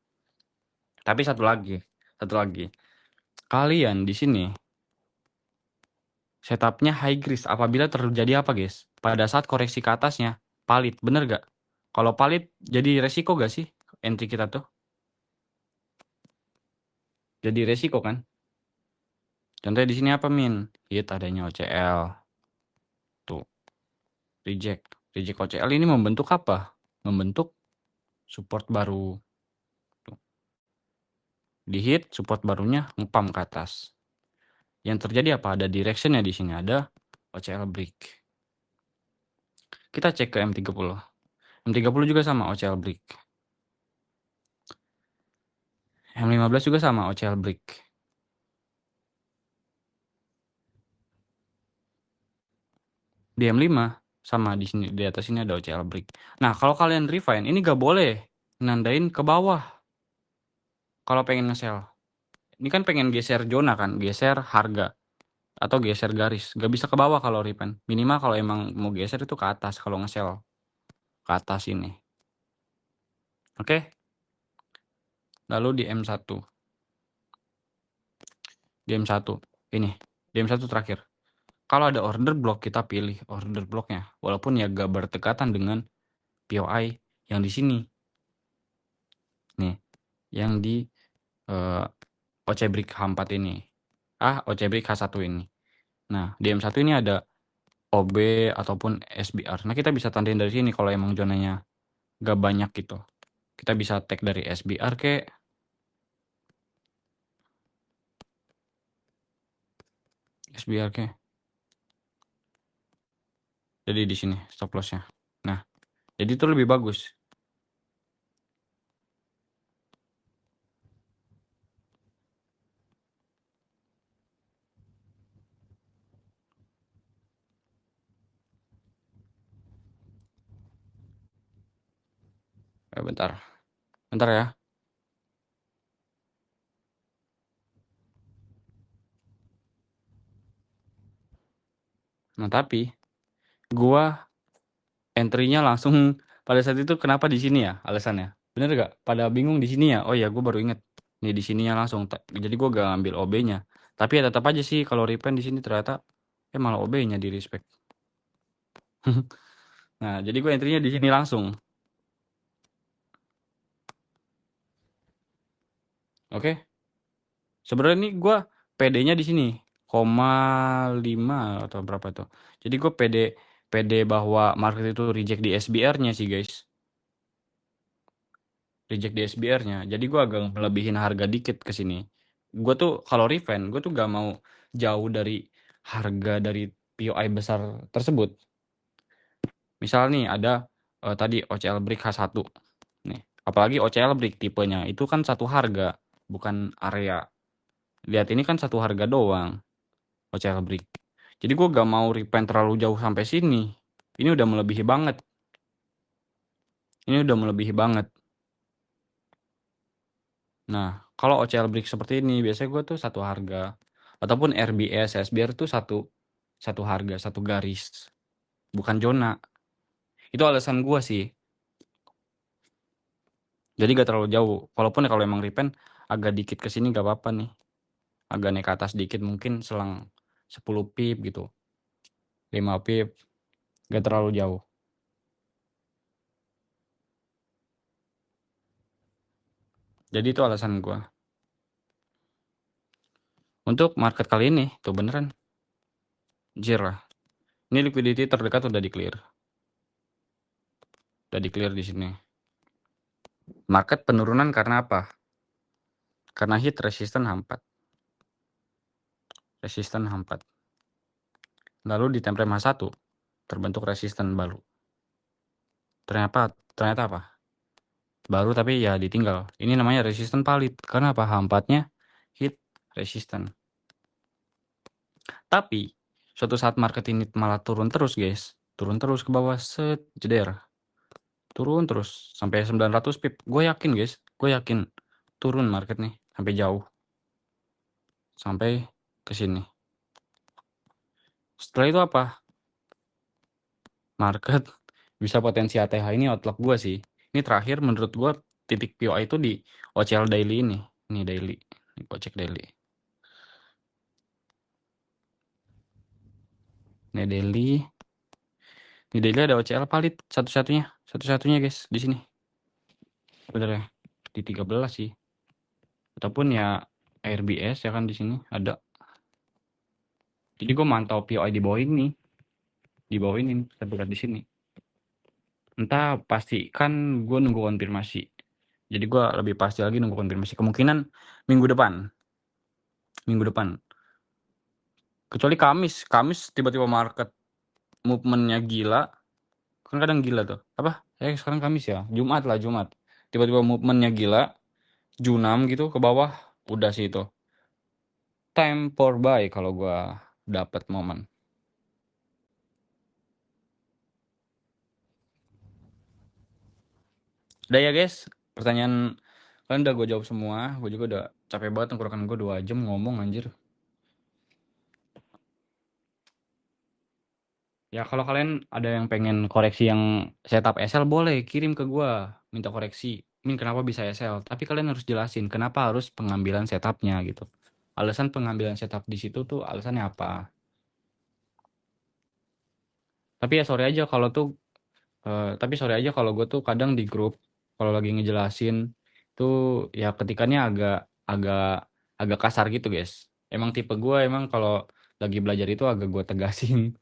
Tapi satu lagi. Kalian di sini setupnya high risk apabila terjadi apa, guys? Pada saat koreksi ke atasnya valid, bener gak? Kalau valid jadi resiko gak sih entry kita tuh? Jadi resiko kan? Contohnya di sini apa, Min? Hit adanya OCL. Tuh, reject OCL ini membentuk apa? Membentuk support baru. Tuh. Di hit support barunya ngepam ke atas. Yang terjadi apa? Ada directionnya di sini, ada OCL break. Kita cek ke M30. M30 juga sama OCL break. M15 juga sama OCL break. Di M5 sama di sini, di atas ini ada OCL break. Nah, kalau kalian refine ini gak boleh nandain ke bawah. Kalau pengen nge-sell. Ini kan pengen geser zona kan, geser harga atau geser garis. Gak bisa ke bawah kalau refine. Minimal kalau emang mau geser itu ke atas kalau nge-sell. Ke atas ini. Oke? Lalu di M1. Di M1 ini. Di M1 terakhir. Kalau ada order block, kita pilih order blocknya. Walaupun ya gak berdekatan dengan POI yang di sini. Nih, yang di OC break H4 ini. OC break H1 ini. Nah, di M1 ini ada OB ataupun SBR. Nah, kita bisa tandain dari sini kalau emang zonanya gak banyak gitu. Kita bisa tag dari SBR ke SBR ke. Jadi di sini stop lossnya. Nah, jadi itu lebih bagus. Bentar ya. Nah, tapi gua entry-nya langsung pada saat itu kenapa di sini ya alasannya? Bener gak? Pada bingung di sini ya? Oh ya, gue baru inget. Nih di sininya langsung. Jadi gue gak ngambil OB-nya. Tapi ya tetap aja sih kalau repen di sini ternyata malah OB-nya di respect. Nah, jadi gue entry-nya di sini langsung. Oke. Sebenarnya nih gue PD-nya di sini, 0,5 atau berapa tuh. Jadi gue PD bahwa market itu reject di SBR-nya sih, guys. Reject di SBR-nya. Jadi gue agak melebihin harga dikit ke sini. Gue tuh kalau refine, gue tuh gak mau jauh dari harga dari POI besar tersebut. Misal nih ada tadi OCL break H1. Nih, apalagi OCL break tipenya itu kan satu harga, bukan area. Lihat ini kan satu harga doang. OCL break. Jadi gue gak mau repen terlalu jauh sampai sini. Ini udah melebihi banget. Nah, kalau OCL break seperti ini, biasanya gue tuh satu harga. Ataupun RBS, SBR tuh satu harga, satu garis. Bukan zona. Itu alasan gue sih. Jadi gak terlalu jauh. Walaupun kalau emang repen agak dikit ke sini gak apa-apa nih. Agak naik ke atas dikit mungkin selang 10 pip gitu. 5 pip. Gak terlalu jauh. Jadi itu alasan gue. Untuk market kali ini, tuh beneran. Jir lah. Ini liquidity terdekat udah di-clear. Udah di-clear di sini. Market penurunan karena apa? Karena hit resisten H4. Resisten H4. Lalu di time frame H1 terbentuk resisten baru. Ternyata apa? Baru tapi ya ditinggal. Ini namanya resisten valid. Karena apa? H4-nya hit resisten. Tapi suatu saat market ini malah turun terus, guys. Turun terus ke bawah, set, jeder. Turun terus sampai 900 pip. Gue yakin, guys. Gue yakin turun market nih sampai jauh. Sampai ke sini. Setelah itu apa? Market bisa potensi ATH. Ini outlook gue sih. Ini terakhir menurut gue titik POI itu di OCL daily ini. Ini daily. Ini gue cek daily. Ini daily. Ini daily ada OCL valid satu-satunya guys di sini. Bener ya? Di 13 sih. Ataupun ya RBS ya kan di sini ada. Jadi gue mantau POI di bawah ini. Di bawah ini terdekat di sini. Entah pastikan gue nunggu konfirmasi. Jadi gue lebih pasti lagi nunggu konfirmasi. Kemungkinan minggu depan. Kecuali Kamis tiba-tiba market movementnya gila. Kan kadang gila tuh. Apa? Sekarang Kamis ya. Jumat. Tiba-tiba movementnya gila. Junam gitu ke bawah. Udah sih itu. Time for buy kalau gue dapet momen. Udah ya guys. Pertanyaan kalian udah gue jawab semua. Gue juga udah capek banget tenggorokan gue 2 jam ngomong anjir. Ya kalau kalian ada yang pengen koreksi yang setup SL boleh kirim ke gua minta koreksi. Min kenapa bisa SL? Tapi kalian harus jelasin kenapa harus pengambilan setupnya gitu. Alasan pengambilan setup di situ tuh alasannya apa? Tapi ya sorry aja kalau tuh gue tuh kadang di grup kalau lagi ngejelasin tuh ya ketikannya agak agak agak kasar gitu guys. Emang tipe gue emang kalau lagi belajar itu agak gue tegasin.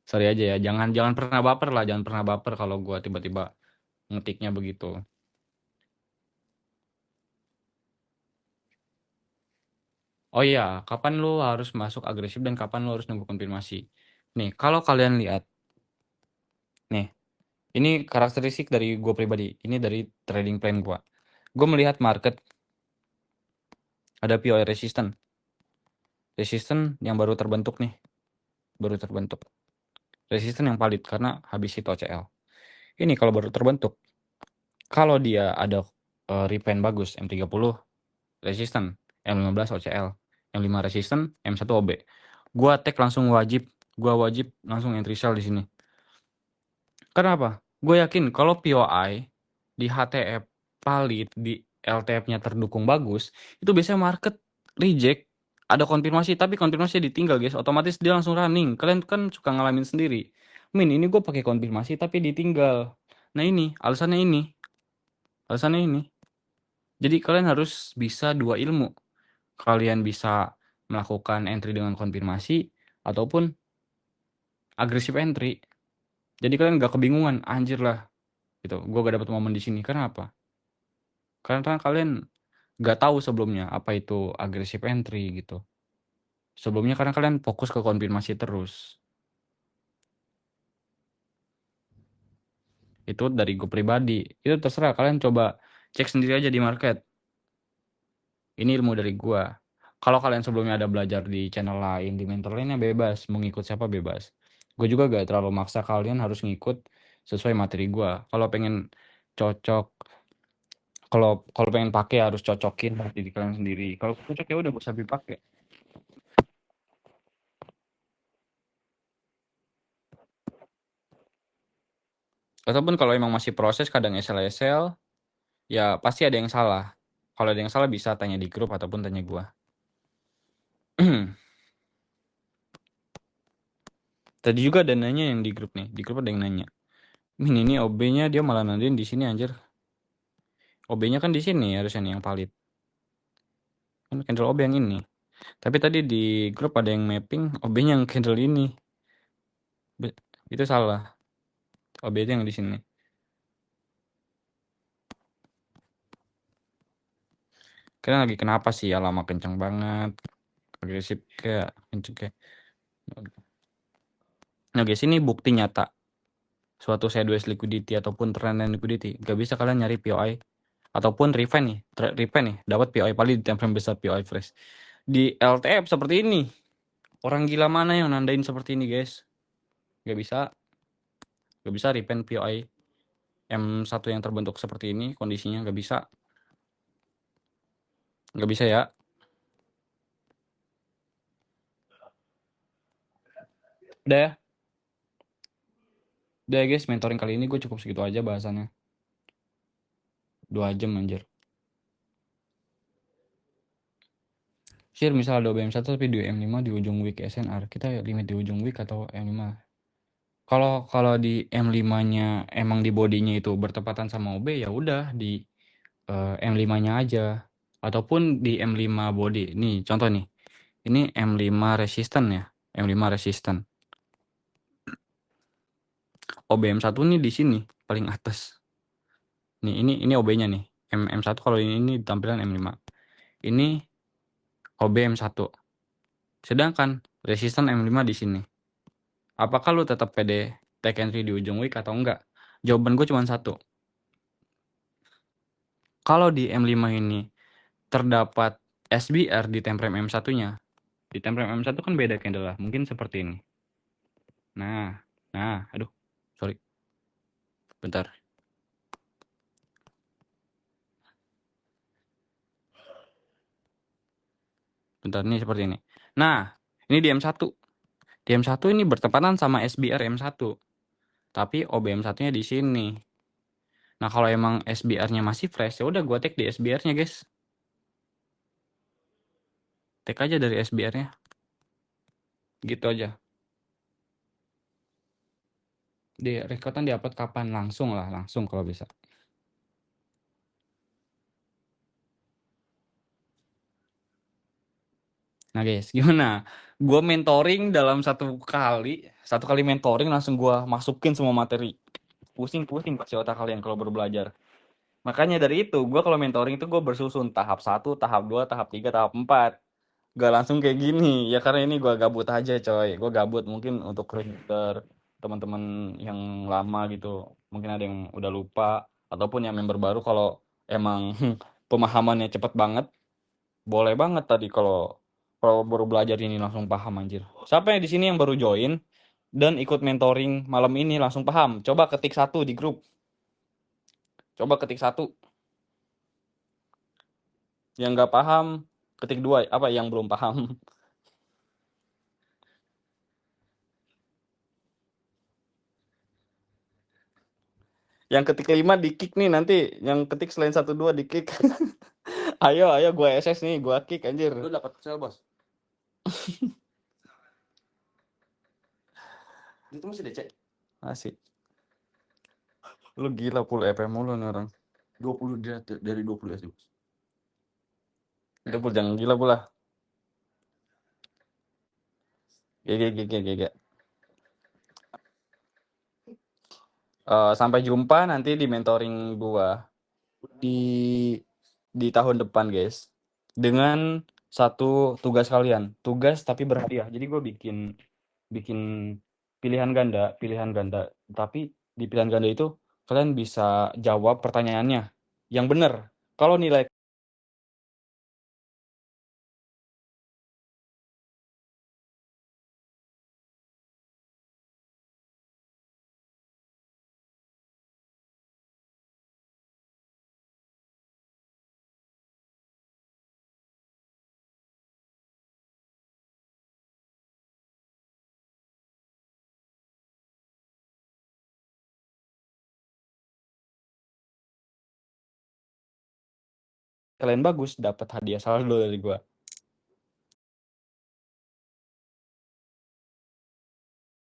Sorry aja ya, jangan pernah baper lah, jangan pernah baper kalau gue tiba-tiba ngetiknya begitu. Oh iya, kapan lu harus masuk agresif dan kapan lu harus nunggu konfirmasi. Nih, kalau kalian lihat, nih, ini karakteristik dari gue pribadi. Ini dari trading plan gue. Gue melihat market ada POI resisten. Resisten yang baru terbentuk nih. Baru terbentuk. Resisten yang valid karena habis hit OCL. Ini kalau baru terbentuk. Kalau dia ada repen bagus, M30 resisten, M15 OCL, M5 resisten, M1 OB. Gua tag langsung wajib langsung entry sell di sini. Kenapa? Gue yakin kalau POI di HTF valid, di LTF-nya terdukung bagus, itu biasanya market reject, ada konfirmasi tapi konfirmasi ditinggal guys, otomatis dia langsung running. Kalian kan suka ngalamin sendiri. Min, ini gue pakai konfirmasi tapi ditinggal. Nah ini, alasannya ini. Jadi kalian harus bisa 2 ilmu. Kalian bisa melakukan entry dengan konfirmasi ataupun agresif entry. Jadi kalian gak kebingungan, anjir lah gitu. Gue gak dapet momen di sini. Kenapa? Karena kalian gak tahu sebelumnya apa itu agresif entry gitu. Sebelumnya karena kalian fokus ke konfirmasi terus. Itu dari gue pribadi. Itu terserah kalian coba cek sendiri aja di market. Ini ilmu dari gue. Kalau kalian sebelumnya ada belajar di channel lain, di mentor lainnya bebas, mau ngikut siapa bebas. Gue juga gak terlalu maksa kalian harus ngikut sesuai materi gue. Kalau pengen cocok, kalau pengen pakai harus cocokin diri kalian sendiri. Kalau cocok ya udah gak usah dipakai. Ataupun kalau emang masih proses kadang esel-esel, ya pasti ada yang salah. Kalau ada yang salah bisa tanya di grup ataupun tanya gue. Tadi juga ada nanya yang di grup nih. Di grup ada yang nanya. Min ini OB-nya dia malah nandain di sini anjir. OB-nya kan di sini harusnya nih yang valid. Kan candle OB yang ini. Tapi tadi di grup ada yang mapping OB-nya yang candle ini. Itu salah. OB itu yang di sini. Kalian lagi kenapa sih? Ya lama kenceng banget. Agresif kayak kenceng kayak. Nah guys, ini bukti nyata suatu sideways liquidity ataupun trendline liquidity. Gak bisa kalian nyari POI ataupun refine nih, dapat POI paling di time frame besar POI fresh. Di LTF seperti ini. Orang gila mana yang nandain seperti ini, guys? Gak bisa. Gak bisa refine POI M1 yang terbentuk seperti ini kondisinya, gak bisa. Gak bisa ya. Udah ya. Udah ya guys, mentoring kali ini gue cukup segitu aja bahasannya. 2 jam anjir. Share misal ada OBM1 tapi di M5 di ujung week SNR. Kita limit di ujung week atau M5. Kalau di M5-nya emang di bodinya itu bertepatan sama OB ya udah di M5-nya aja. Ataupun di M5 body. Nih, contoh nih. Ini M5 resistant ya. M5 resistant. OBM1 nih di sini paling atas. Nih, ini OB-nya nih. M1 kalau ini tampilan M5. Ini OBM1. Sedangkan resistant M5 di sini. Apakah lu tetap pede take entry di ujung week atau enggak? Jawaban gue cuma satu. Kalau di M5 ini terdapat SBR di time frame M1-nya. Di time frame M1 kan beda candle lah. Mungkin seperti ini. Nah, aduh. Sorry. Bentar. Bentar, nih seperti ini. Nah, ini di M1. Di M1 ini bertepatan sama SBR M1. Tapi OBM1-nya di sini. Nah, kalau emang SBR-nya masih fresh, ya udah gue take di SBR-nya, guys. Take aja dari SBR-nya. Gitu aja. Di rekotan di-upload kapan? Langsung lah, langsung kalau bisa. Nah guys, gimana? Gue mentoring dalam satu kali mentoring langsung gue masukin semua materi. Pusing-pusing pasti otak kalian kalau baru belajar. Makanya dari itu, gue kalau mentoring itu gue bersusun tahap 1, tahap 2, tahap 3, tahap 4. Gak langsung kayak gini. Ya karena ini gue gabut aja coy. Gue gabut mungkin untuk recruiter, teman-teman yang lama gitu. Mungkin ada yang udah lupa. Ataupun yang member baru kalau emang pemahamannya cepet banget. Boleh banget tadi kalau baru belajar ini langsung paham anjir. Siapa yang di sini yang baru join dan ikut mentoring malam ini langsung paham? Coba ketik 1 di grup. Coba ketik 1. Yang nggak paham ketik 2. Apa yang belum paham? Yang ketik 5 di kick nih nanti. Yang ketik selain 1 2 di kick. ayo gue SS nih, gue kick anjir. Lu dapat sel, Bos. Itu masih DC. Masih. Lu gila full FM mulu nih orang. 20 dari 20 SD. Udah jangan gila pula. GG. Sampai jumpa nanti di mentoring gua di tahun depan guys, dengan satu tugas kalian, tugas tapi berhadiah. Jadi gue bikin pilihan ganda, tapi di pilihan ganda itu kalian bisa jawab pertanyaannya yang benar. Kalau nilai kalian bagus dapat hadiah saldo dari gua.